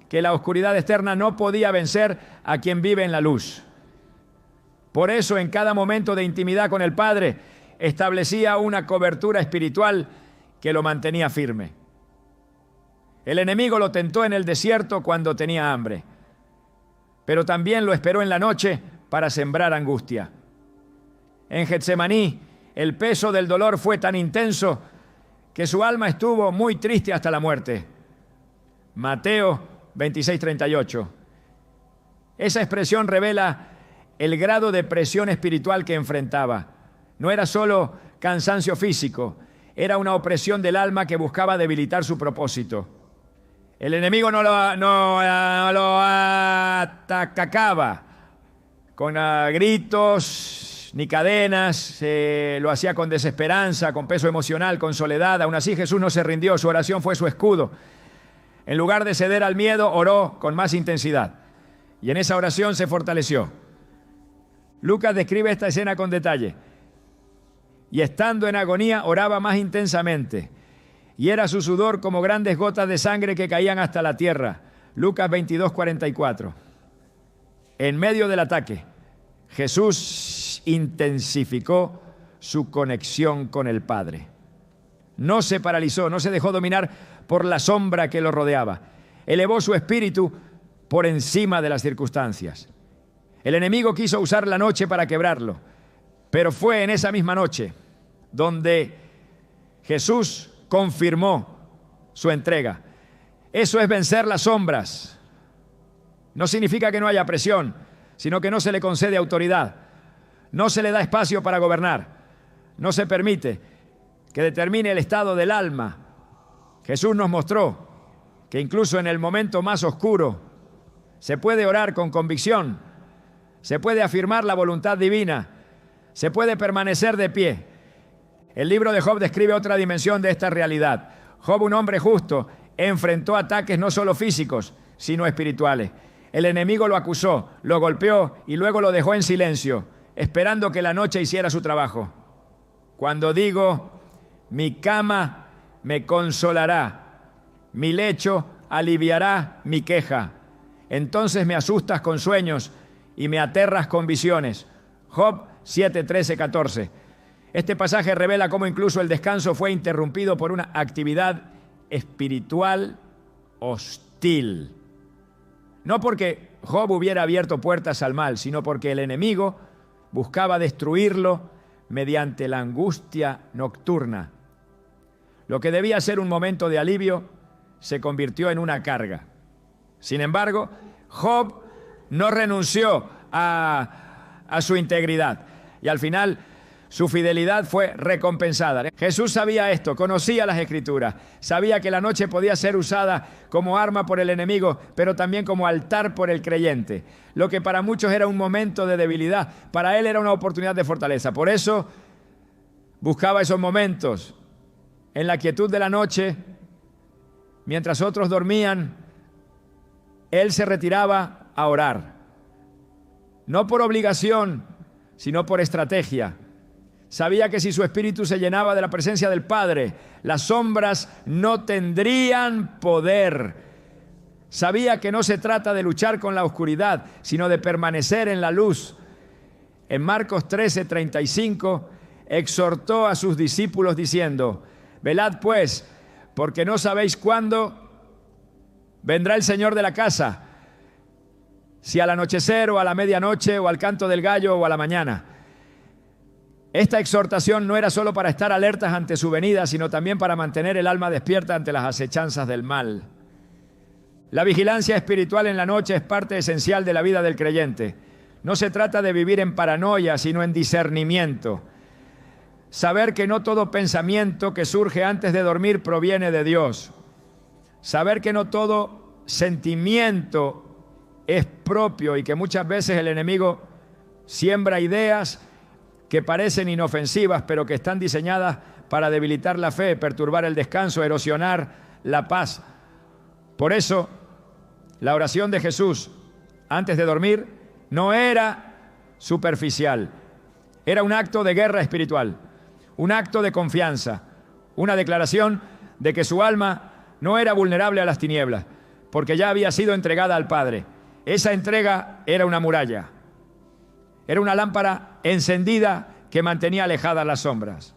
que la oscuridad externa no podía vencer a quien vive en la luz. Por eso, en cada momento de intimidad con el Padre, establecía una cobertura espiritual que lo mantenía firme. El enemigo lo tentó en el desierto cuando tenía hambre, pero también lo esperó en la noche para sembrar angustia. En Getsemaní, el peso del dolor fue tan intenso que su alma estuvo muy triste hasta la muerte. Mateo 26:38. Esa expresión revela el grado de presión espiritual que enfrentaba. No era solo cansancio físico, era una opresión del alma que buscaba debilitar su propósito. El enemigo no lo atacaba con gritos ni cadenas, lo hacía con desesperanza, con peso emocional, con soledad. Aún así Jesús no se rindió, su oración fue su escudo. En lugar de ceder al miedo, oró con más intensidad. Y en esa oración se fortaleció. Lucas describe esta escena con detalle. Y estando en agonía, oraba más intensamente. Y era su sudor como grandes gotas de sangre que caían hasta la tierra. Lucas 22:44. En medio del ataque, Jesús intensificó su conexión con el Padre. No se paralizó, no se dejó dominar por la sombra que lo rodeaba. Elevó su espíritu por encima de las circunstancias. El enemigo quiso usar la noche para quebrarlo, pero fue en esa misma noche donde Jesús confirmó su entrega. Eso es vencer las sombras. No significa que no haya presión, sino que no se le concede autoridad. No se le da espacio para gobernar. No se permite que determine el estado del alma. Jesús nos mostró que incluso en el momento más oscuro se puede orar con convicción, se puede afirmar la voluntad divina, se puede permanecer de pie. El libro de Job describe otra dimensión de esta realidad. Job, un hombre justo, enfrentó ataques no solo físicos, sino espirituales. El enemigo lo acusó, lo golpeó y luego lo dejó en silencio, esperando que la noche hiciera su trabajo. Cuando digo, mi cama me consolará, mi lecho aliviará mi queja, entonces me asustas con sueños y me aterras con visiones. Job 7, 13, 14. Este pasaje revela cómo incluso el descanso fue interrumpido por una actividad espiritual hostil. No porque Job hubiera abierto puertas al mal, sino porque el enemigo buscaba destruirlo mediante la angustia nocturna. Lo que debía ser un momento de alivio se convirtió en una carga. Sin embargo, Job no renunció a su integridad y al final su fidelidad fue recompensada. Jesús sabía esto, conocía las Escrituras, sabía que la noche podía ser usada como arma por el enemigo, pero también como altar por el creyente. Lo que para muchos era un momento de debilidad, para él era una oportunidad de fortaleza. Por eso buscaba esos momentos en la quietud de la noche, mientras otros dormían, él se retiraba a orar. No por obligación, sino por estrategia. Sabía que si su espíritu se llenaba de la presencia del Padre, las sombras no tendrían poder. Sabía que no se trata de luchar con la oscuridad, sino de permanecer en la luz. En Marcos 13:35, exhortó a sus discípulos diciendo: velad pues, porque no sabéis cuándo vendrá el Señor de la casa, si al anochecer o a la medianoche o al canto del gallo o a la mañana. Esta exhortación no era solo para estar alertas ante su venida, sino también para mantener el alma despierta ante las acechanzas del mal. La vigilancia espiritual en la noche es parte esencial de la vida del creyente. No se trata de vivir en paranoia, sino en discernimiento. Saber que no todo pensamiento que surge antes de dormir proviene de Dios. Saber que no todo sentimiento es propio y que muchas veces el enemigo siembra ideas que parecen inofensivas, pero que están diseñadas para debilitar la fe, perturbar el descanso, erosionar la paz. Por eso, la oración de Jesús antes de dormir no era superficial, era un acto de guerra espiritual, un acto de confianza, una declaración de que su alma no era vulnerable a las tinieblas, porque ya había sido entregada al Padre. Esa entrega era una muralla, era una lámpara encendida que mantenía alejadas las sombras.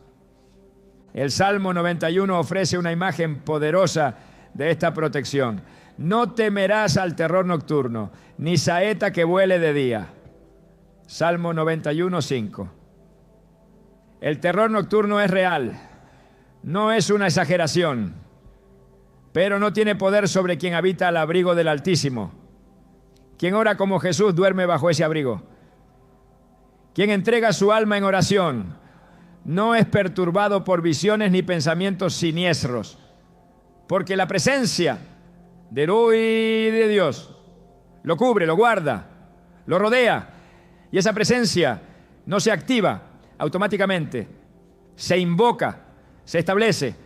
El Salmo 91 ofrece una imagen poderosa de esta protección. No temerás al terror nocturno, ni saeta que vuele de día. Salmo 91, 5. El terror nocturno es real, no es una exageración, pero no tiene poder sobre quien habita al abrigo del Altísimo. Quien ora como Jesús duerme bajo ese abrigo. Quien entrega su alma en oración no es perturbado por visiones ni pensamientos siniestros, porque la presencia del hoy de Dios lo cubre, lo guarda, lo rodea, y esa presencia no se activa automáticamente, se invoca, se establece,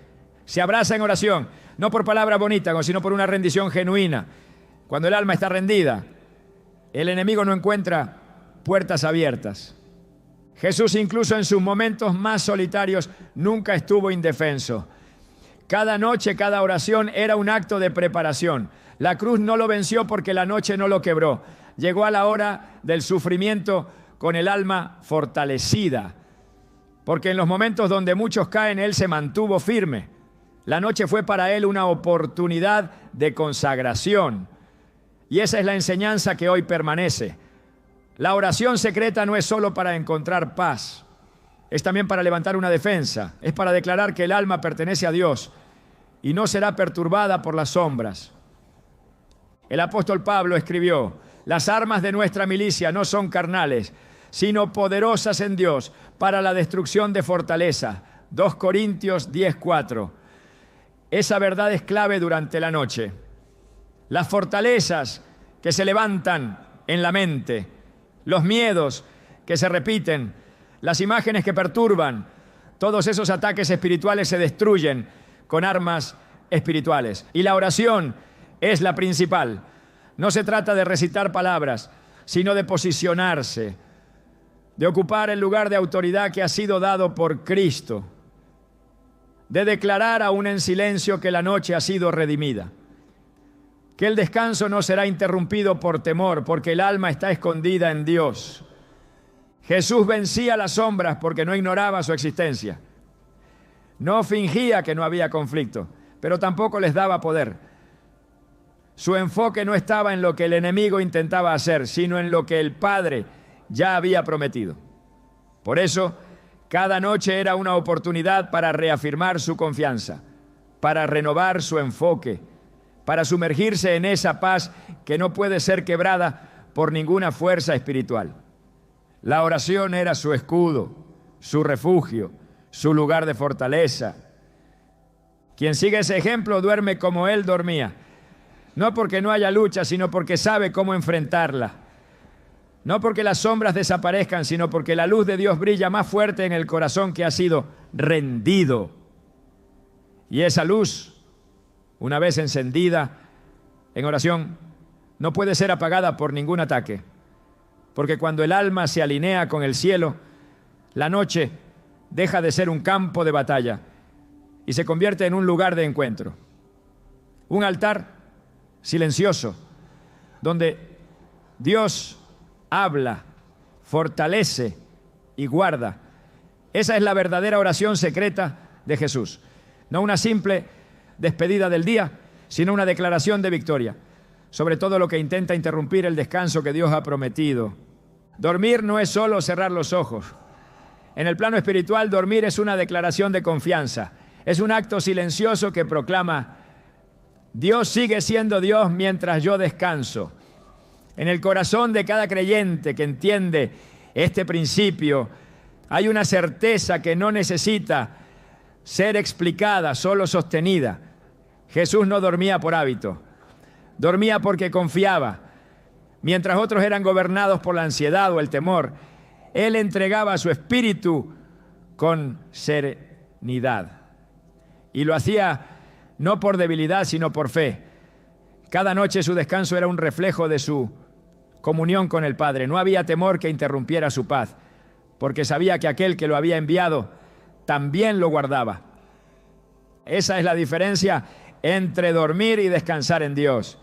se abraza en oración. no por palabras bonitas, sino por una rendición genuina. Cuando el alma está rendida, el enemigo no encuentra puertas abiertas. Jesús, incluso en sus momentos más solitarios, nunca estuvo indefenso. Cada noche, cada oración era un acto de preparación. La cruz no lo venció porque la noche no lo quebró. Llegó a la hora del sufrimiento con el alma fortalecida, porque en los momentos donde muchos caen, Él se mantuvo firme. La noche fue para Él una oportunidad de consagración. Y esa es la enseñanza que hoy permanece. La oración secreta no es solo para encontrar paz, es también para levantar una defensa, es para declarar que el alma pertenece a Dios y no será perturbada por las sombras. El apóstol Pablo escribió: las armas de nuestra milicia no son carnales, sino poderosas en Dios para la destrucción de fortaleza. 2 Corintios 10:4. Esa verdad es clave durante la noche. Las fortalezas que se levantan en la mente, los miedos que se repiten, las imágenes que perturban, todos esos ataques espirituales se destruyen con armas espirituales. Y la oración es la principal. No se trata de recitar palabras, sino de posicionarse, de ocupar el lugar de autoridad que ha sido dado por Cristo, de declarar aún en silencio que la noche ha sido redimida, que el descanso no será interrumpido por temor, porque el alma está escondida en Dios. Jesús vencía las sombras porque no ignoraba su existencia. No fingía que no había conflicto, pero tampoco les daba poder. Su enfoque no estaba en lo que el enemigo intentaba hacer, sino en lo que el Padre ya había prometido. Por eso, cada noche era una oportunidad para reafirmar su confianza, para renovar su enfoque, para sumergirse en esa paz que no puede ser quebrada por ninguna fuerza espiritual. La oración era su escudo, su refugio, su lugar de fortaleza. Quien sigue ese ejemplo duerme como Él dormía, no porque no haya lucha, sino porque sabe cómo enfrentarla. No porque las sombras desaparezcan, sino porque la luz de Dios brilla más fuerte en el corazón que ha sido rendido. Y esa luz, una vez encendida en oración, no puede ser apagada por ningún ataque. Porque cuando el alma se alinea con el cielo, la noche deja de ser un campo de batalla y se convierte en un lugar de encuentro. Un altar silencioso, donde Dios habla, fortalece y guarda. Esa es la verdadera oración secreta de Jesús. No una simple despedida del día, sino una declaración de victoria sobre todo lo que intenta interrumpir el descanso que Dios ha prometido. Dormir no es solo cerrar los ojos. En el plano espiritual, dormir es una declaración de confianza. Es un acto silencioso que proclama: Dios sigue siendo Dios mientras yo descanso. En el corazón de cada creyente que entiende este principio, hay una certeza que no necesita ser explicada, solo sostenida. Jesús no dormía por hábito, dormía porque confiaba. Mientras otros eran gobernados por la ansiedad o el temor, Él entregaba su espíritu con serenidad. Y lo hacía no por debilidad, sino por fe. Cada noche su descanso era un reflejo de su comunión con el Padre. No había temor que interrumpiera su paz, porque sabía que aquel que lo había enviado también lo guardaba. Esa es la diferencia entre dormir y descansar en Dios.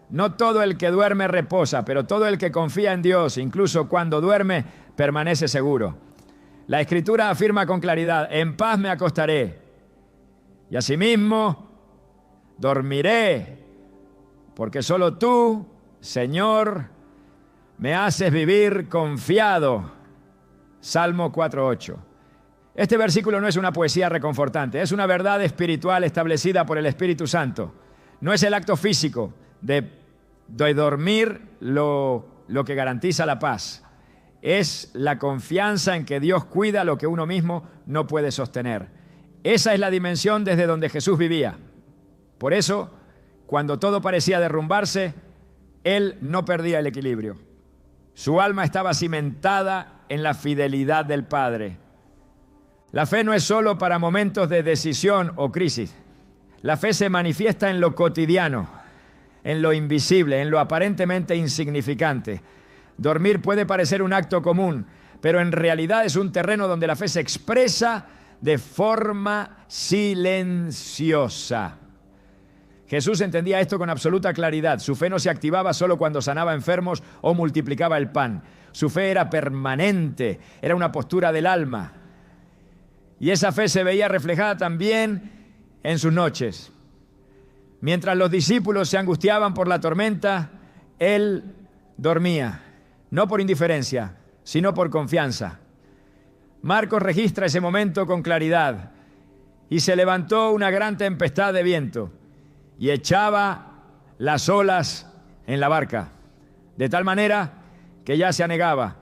No todo el que duerme reposa, pero todo el que confía en Dios, incluso cuando duerme, permanece seguro. La Escritura afirma con claridad: en paz me acostaré y asimismo dormiré, porque solo tú, Señor, me haces vivir confiado. Salmo 4:8. Este versículo no es una poesía reconfortante, es una verdad espiritual establecida por el Espíritu Santo. No es el acto físico de dormir lo que garantiza la paz. Es la confianza en que Dios cuida lo que uno mismo no puede sostener. Esa es la dimensión desde donde Jesús vivía. Por eso, cuando todo parecía derrumbarse, Él no perdía el equilibrio. Su alma estaba cimentada en la fidelidad del Padre. La fe no es solo para momentos de decisión o crisis. La fe se manifiesta en lo cotidiano, en lo invisible, en lo aparentemente insignificante. Dormir puede parecer un acto común, pero en realidad es un terreno donde la fe se expresa de forma silenciosa. Jesús entendía esto con absoluta claridad. Su fe no se activaba solo cuando sanaba enfermos o multiplicaba el pan. Su fe era permanente, era una postura del alma. Y esa fe se veía reflejada también en sus noches. Mientras los discípulos se angustiaban por la tormenta, Él dormía, no por indiferencia, sino por confianza. Marcos registra ese momento con claridad. Y se levantó una gran tempestad de viento y echaba las olas en la barca, de tal manera que ya se anegaba,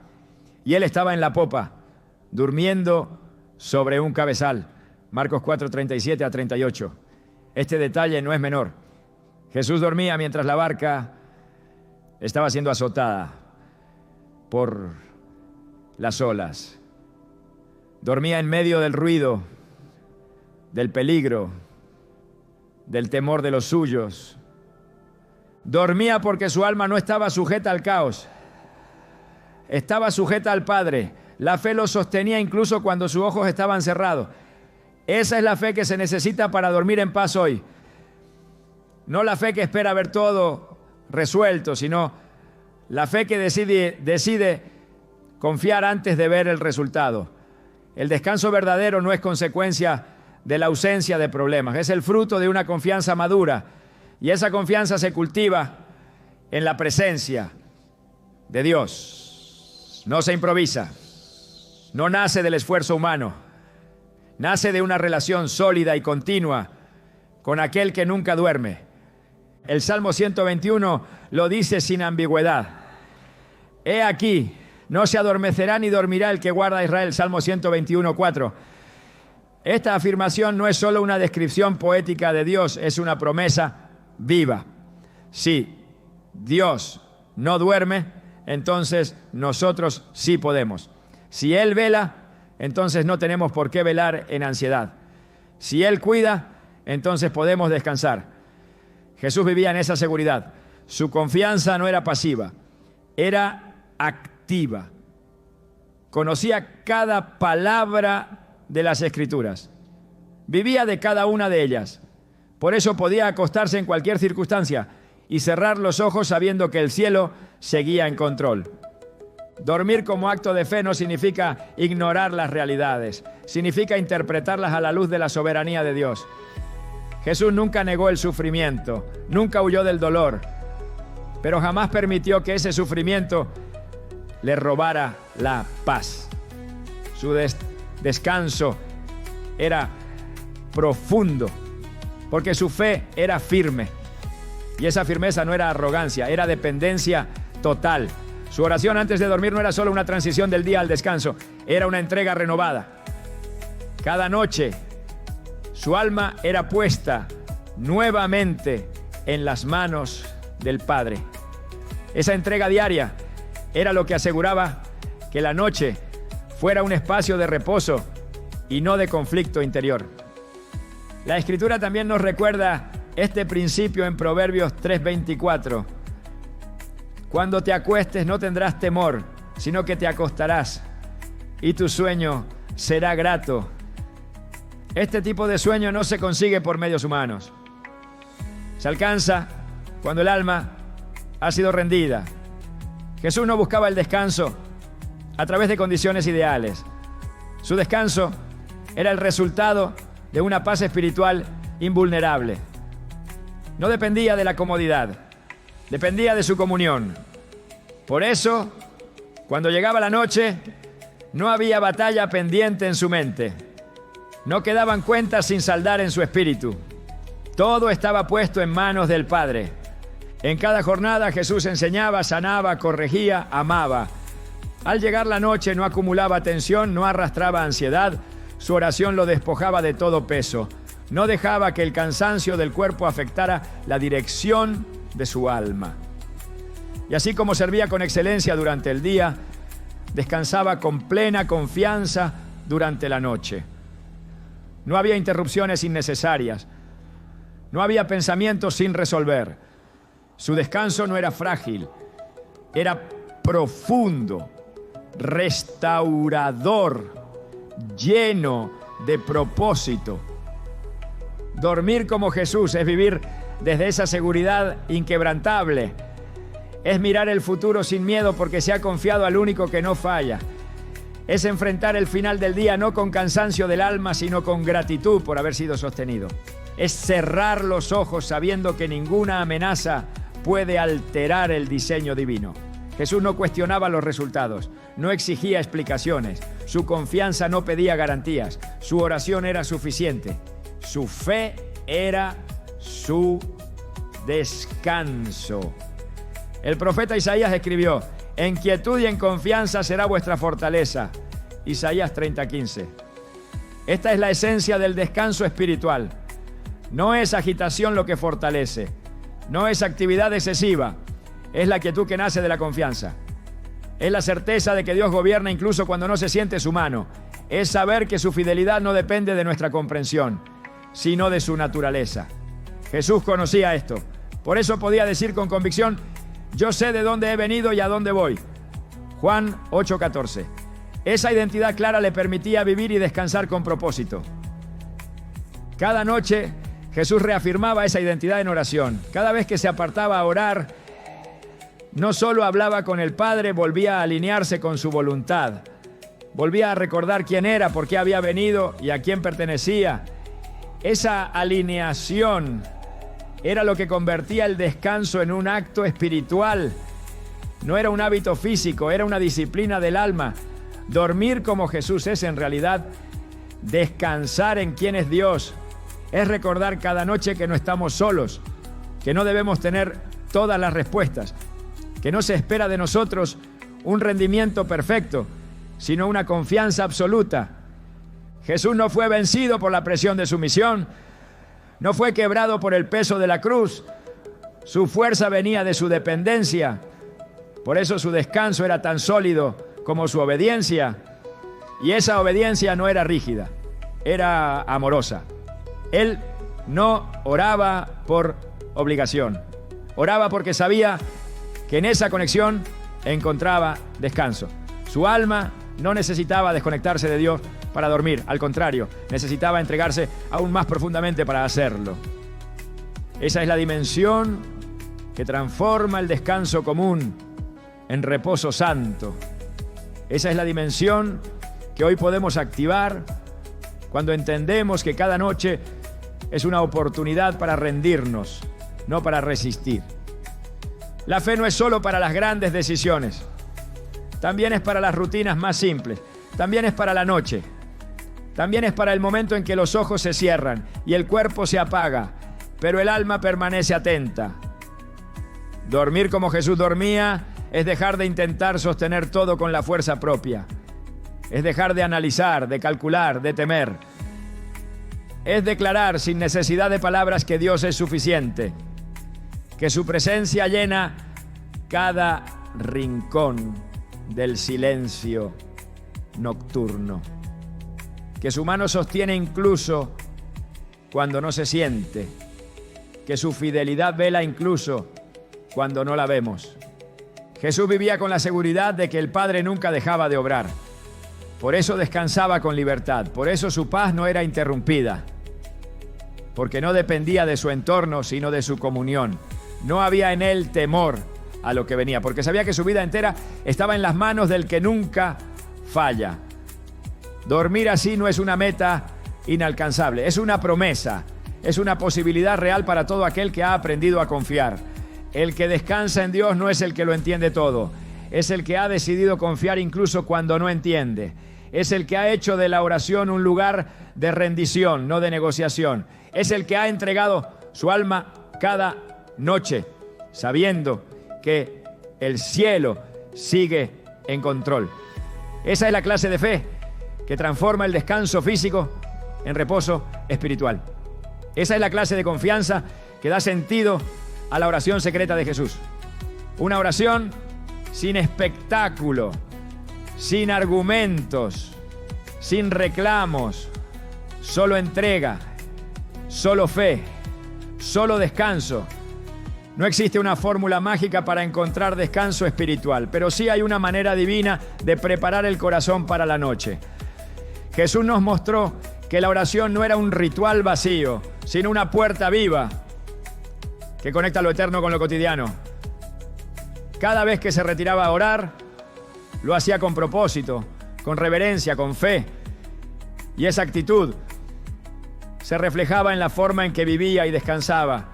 y él estaba en la popa, durmiendo sobre un cabezal. Marcos 4, 37 a 38. Este detalle no es menor. Jesús dormía mientras la barca estaba siendo azotada por las olas. Dormía en medio del ruido, del peligro, del temor de los suyos. Dormía porque su alma no estaba sujeta al caos. Estaba sujeta al Padre. La fe lo sostenía incluso cuando sus ojos estaban cerrados. Esa es la fe que se necesita para dormir en paz hoy. No la fe que espera ver todo resuelto, sino la fe que decide confiar antes de ver el resultado. El descanso verdadero no es consecuencia de la ausencia de problemas, es el fruto de una confianza madura, y esa confianza se cultiva en la presencia de Dios. No se improvisa, no nace del esfuerzo humano, nace de una relación sólida y continua con aquel que nunca duerme. El Salmo 121 lo dice sin ambigüedad. He aquí, no se adormecerá ni dormirá el que guarda a Israel. Salmo 121, 4. Esta afirmación no es solo una descripción poética de Dios, es una promesa viva. Si Dios no duerme, entonces nosotros sí podemos. Si Él vela, entonces no tenemos por qué velar en ansiedad. Si Él cuida, entonces podemos descansar. Jesús vivía en esa seguridad. Su confianza no era pasiva, era activa. Conocía cada palabra de las Escrituras. Vivía de cada una de ellas. Por eso podía acostarse en cualquier circunstancia y cerrar los ojos sabiendo que el cielo seguía en control. Dormir como acto de fe no significa ignorar las realidades, significa interpretarlas a la luz de la soberanía de Dios. Jesús nunca negó el sufrimiento, nunca huyó del dolor, pero jamás permitió que ese sufrimiento le robara la paz. Su descanso era profundo, porque su fe era firme. Y esa firmeza no era arrogancia, era dependencia total. Su oración antes de dormir no era solo una transición del día al descanso, era una entrega renovada. Cada noche, su alma era puesta nuevamente en las manos del Padre. Esa entrega diaria era lo que aseguraba que la noche fuera un espacio de reposo y no de conflicto interior. La Escritura también nos recuerda este principio en Proverbios 3:24. Cuando te acuestes no tendrás temor, sino que te acostarás y tu sueño será grato. Este tipo de sueño no se consigue por medios humanos. Se alcanza cuando el alma ha sido rendida. Jesús no buscaba el descanso a través de condiciones ideales. Su descanso era el resultado de una paz espiritual invulnerable. No dependía de la comodidad, dependía de su comunión. Por eso, cuando llegaba la noche, no había batalla pendiente en su mente. No quedaban cuentas sin saldar en su espíritu. Todo estaba puesto en manos del Padre. En cada jornada Jesús enseñaba, sanaba, corregía, amaba. Al llegar la noche no acumulaba tensión, no arrastraba ansiedad. Su oración lo despojaba de todo peso. No dejaba que el cansancio del cuerpo afectara la dirección de su alma. Y así como servía con excelencia durante el día, descansaba con plena confianza durante la noche. No había interrupciones innecesarias. No había pensamientos sin resolver. Su descanso no era frágil, era profundo, restaurador, lleno de propósito. Dormir como Jesús es vivir desde esa seguridad inquebrantable. Es mirar el futuro sin miedo porque se ha confiado al único que no falla. Es enfrentar el final del día no con cansancio del alma, sino con gratitud por haber sido sostenido. Es cerrar los ojos sabiendo que ninguna amenaza puede alterar el diseño divino. Jesús no cuestionaba los resultados, no exigía explicaciones, su confianza no pedía garantías, su oración era suficiente, su fe era su descanso. El profeta Isaías escribió: en quietud y en confianza será vuestra fortaleza. Isaías 30:15. Esta es la esencia del descanso espiritual. No es agitación lo que fortalece, no es actividad excesiva, es la quietud que nace de la confianza. Es la certeza de que Dios gobierna incluso cuando no se siente su mano. Es saber que su fidelidad no depende de nuestra comprensión, sino de su naturaleza. Jesús conocía esto. Por eso podía decir con convicción: yo sé de dónde he venido y a dónde voy. Juan 8:14. Esa identidad clara le permitía vivir y descansar con propósito. Cada noche Jesús reafirmaba esa identidad en oración. Cada vez que se apartaba a orar, no solo hablaba con el Padre, volvía a alinearse con su voluntad. Volvía a recordar quién era, por qué había venido y a quién pertenecía. Esa alineación era lo que convertía el descanso en un acto espiritual. No era un hábito físico, era una disciplina del alma. Dormir como Jesús es en realidad descansar en quién es Dios. Es recordar cada noche que no estamos solos, que no debemos tener todas las respuestas, que no se espera de nosotros un rendimiento perfecto, sino una confianza absoluta. Jesús no fue vencido por la presión de su misión, no fue quebrado por el peso de la cruz. Su fuerza venía de su dependencia. Por eso su descanso era tan sólido como su obediencia. Y esa obediencia no era rígida, era amorosa. Él no oraba por obligación. Oraba porque sabía que en esa conexión encontraba descanso. Su alma no necesitaba desconectarse de Dios para dormir. Al contrario, necesitaba entregarse aún más profundamente para hacerlo. Esa es la dimensión que transforma el descanso común en reposo santo. Esa es la dimensión que hoy podemos activar cuando entendemos que cada noche es una oportunidad para rendirnos, no para resistir. La fe no es solo para las grandes decisiones, también es para las rutinas más simples, también es para la noche, también es para el momento en que los ojos se cierran y el cuerpo se apaga, pero el alma permanece atenta. Dormir como Jesús dormía es dejar de intentar sostener todo con la fuerza propia. Es dejar de analizar, de calcular, de temer. Es declarar sin necesidad de palabras que Dios es suficiente, que su presencia llena cada rincón del silencio nocturno, que su mano sostiene incluso cuando no se siente, que su fidelidad vela incluso cuando no la vemos. Jesús vivía con la seguridad de que el Padre nunca dejaba de obrar. Por eso descansaba con libertad, por eso su paz no era interrumpida, porque no dependía de su entorno, sino de su comunión. No había en él temor a lo que venía, porque sabía que su vida entera estaba en las manos del que nunca falla. Dormir así no es una meta inalcanzable, es una promesa, es una posibilidad real para todo aquel que ha aprendido a confiar. El que descansa en Dios no es el que lo entiende todo, es el que ha decidido confiar incluso cuando no entiende. Es el que ha hecho de la oración un lugar de rendición, no de negociación. Es el que ha entregado su alma cada noche, sabiendo que el cielo sigue en control. Esa es la clase de fe que transforma el descanso físico en reposo espiritual. Esa es la clase de confianza que da sentido a la oración secreta de Jesús. Una oración sin espectáculo, sin argumentos, sin reclamos, solo entrega, solo fe, solo descanso. No existe una fórmula mágica para encontrar descanso espiritual, pero sí hay una manera divina de preparar el corazón para la noche. Jesús nos mostró que la oración no era un ritual vacío, sino una puerta viva que conecta lo eterno con lo cotidiano. Cada vez que se retiraba a orar, lo hacía con propósito, con reverencia, con fe. Y esa actitud se reflejaba en la forma en que vivía y descansaba.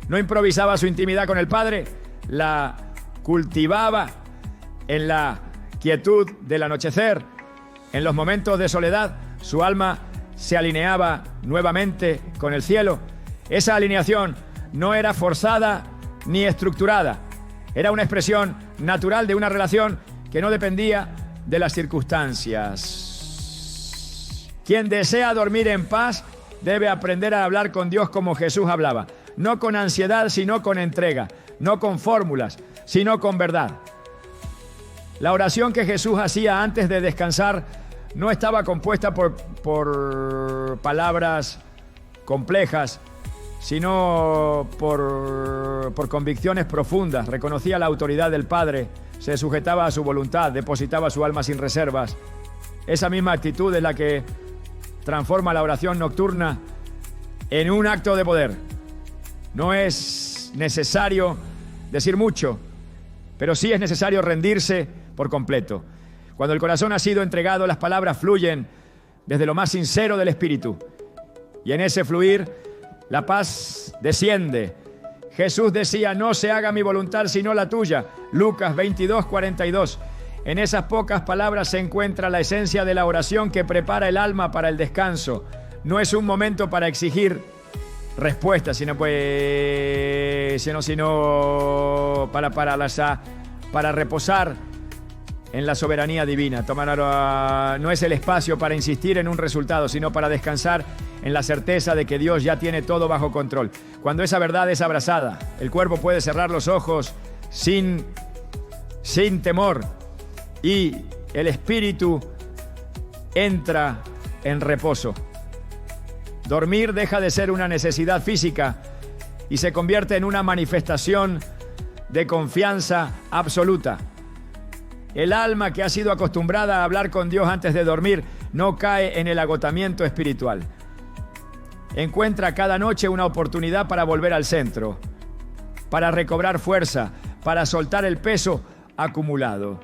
No improvisaba su intimidad con el Padre, la cultivaba en la quietud del anochecer. En los momentos de soledad, su alma se alineaba nuevamente con el cielo. Esa alineación no era forzada ni estructurada. Era una expresión natural de una relación que no dependía de las circunstancias. Quien desea dormir en paz debe aprender a hablar con Dios como Jesús hablaba. No con ansiedad, sino con entrega. No con fórmulas, sino con verdad. La oración que Jesús hacía antes de descansar no estaba compuesta por palabras complejas, sino por convicciones profundas. Reconocía la autoridad del Padre, se sujetaba a su voluntad, depositaba su alma sin reservas. Esa misma actitud es la que transforma la oración nocturna en un acto de poder. No es necesario decir mucho, pero sí es necesario rendirse por completo. Cuando el corazón ha sido entregado, las palabras fluyen desde lo más sincero del espíritu. Y en ese fluir, la paz desciende. Jesús decía, no se haga mi voluntad sino la tuya. Lucas 22:42. En esas pocas palabras se encuentra la esencia de la oración que prepara el alma para el descanso. No es un momento para exigir respuestas, sino para reposar en la soberanía divina. No es el espacio para insistir en un resultado, sino para descansar en la certeza de que Dios ya tiene todo bajo control. Cuando esa verdad es abrazada, el cuerpo puede cerrar los ojos sin temor y el espíritu entra en reposo. Dormir deja de ser una necesidad física y se convierte en una manifestación de confianza absoluta. El alma que ha sido acostumbrada a hablar con Dios antes de dormir no cae en el agotamiento espiritual. Encuentra cada noche una oportunidad para volver al centro, para recobrar fuerza, para soltar el peso acumulado.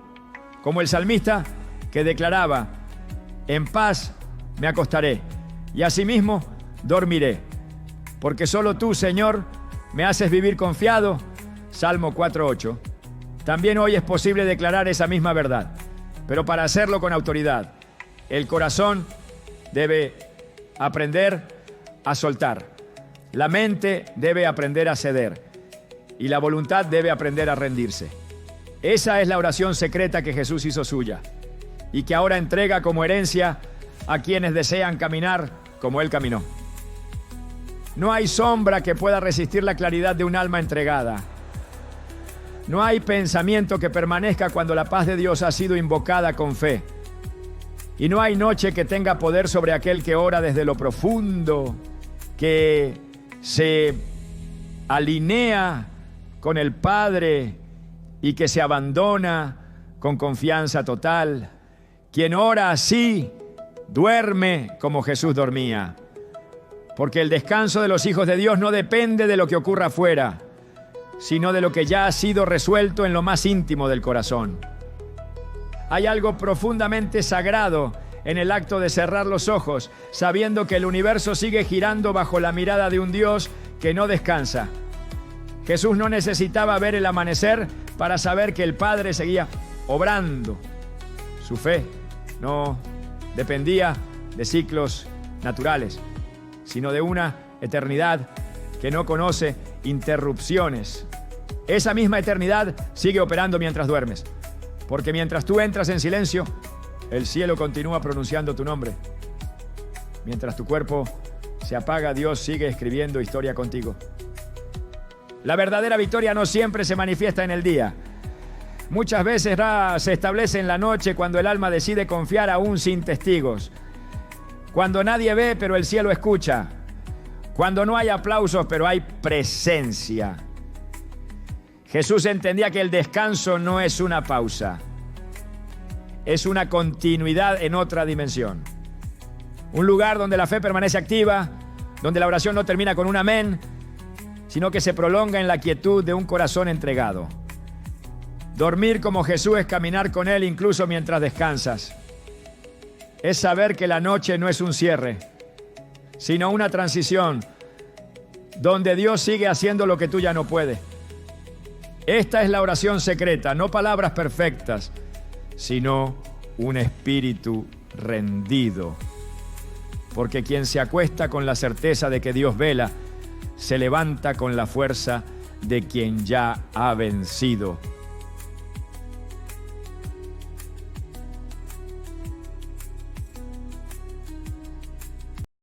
Como el salmista que declaraba, en paz me acostaré y asimismo dormiré, porque solo tú, Señor, me haces vivir confiado. Salmo 4:8. También hoy es posible declarar esa misma verdad, pero para hacerlo con autoridad, el corazón debe aprender a soltar, la mente debe aprender a ceder y la voluntad debe aprender a rendirse. Esa es la oración secreta que Jesús hizo suya y que ahora entrega como herencia a quienes desean caminar como Él caminó. No hay sombra que pueda resistir la claridad de un alma entregada. No hay pensamiento que permanezca cuando la paz de Dios ha sido invocada con fe. Y no hay noche que tenga poder sobre aquel que ora desde lo profundo, que se alinea con el Padre y que se abandona con confianza total. Quien ora así, duerme como Jesús dormía. Porque el descanso de los hijos de Dios no depende de lo que ocurra afuera, sino de lo que ya ha sido resuelto en lo más íntimo del corazón. Hay algo profundamente sagrado en el acto de cerrar los ojos, sabiendo que el universo sigue girando bajo la mirada de un Dios que no descansa. Jesús no necesitaba ver el amanecer para saber que el Padre seguía obrando. Su fe no dependía de ciclos naturales, sino de una eternidad que no conoce interrupciones. Esa misma eternidad sigue operando mientras duermes, porque mientras tú entras en silencio, el cielo continúa pronunciando tu nombre. Mientras tu cuerpo se apaga, Dios sigue escribiendo historia contigo. La verdadera victoria no siempre se manifiesta en el día. Muchas veces se establece en la noche cuando el alma decide confiar aún sin testigos. Cuando nadie ve, pero el cielo escucha. Cuando no hay aplausos, pero hay presencia. Jesús entendía que el descanso no es una pausa, es una continuidad en otra dimensión. Un lugar donde la fe permanece activa, donde la oración no termina con un amén, sino que se prolonga en la quietud de un corazón entregado. Dormir como Jesús es caminar con Él incluso mientras descansas. Es saber que la noche no es un cierre, sino una transición donde Dios sigue haciendo lo que tú ya no puedes. Esta es la oración secreta, no palabras perfectas, sino un espíritu rendido. Porque quien se acuesta con la certeza de que Dios vela, se levanta con la fuerza de quien ya ha vencido.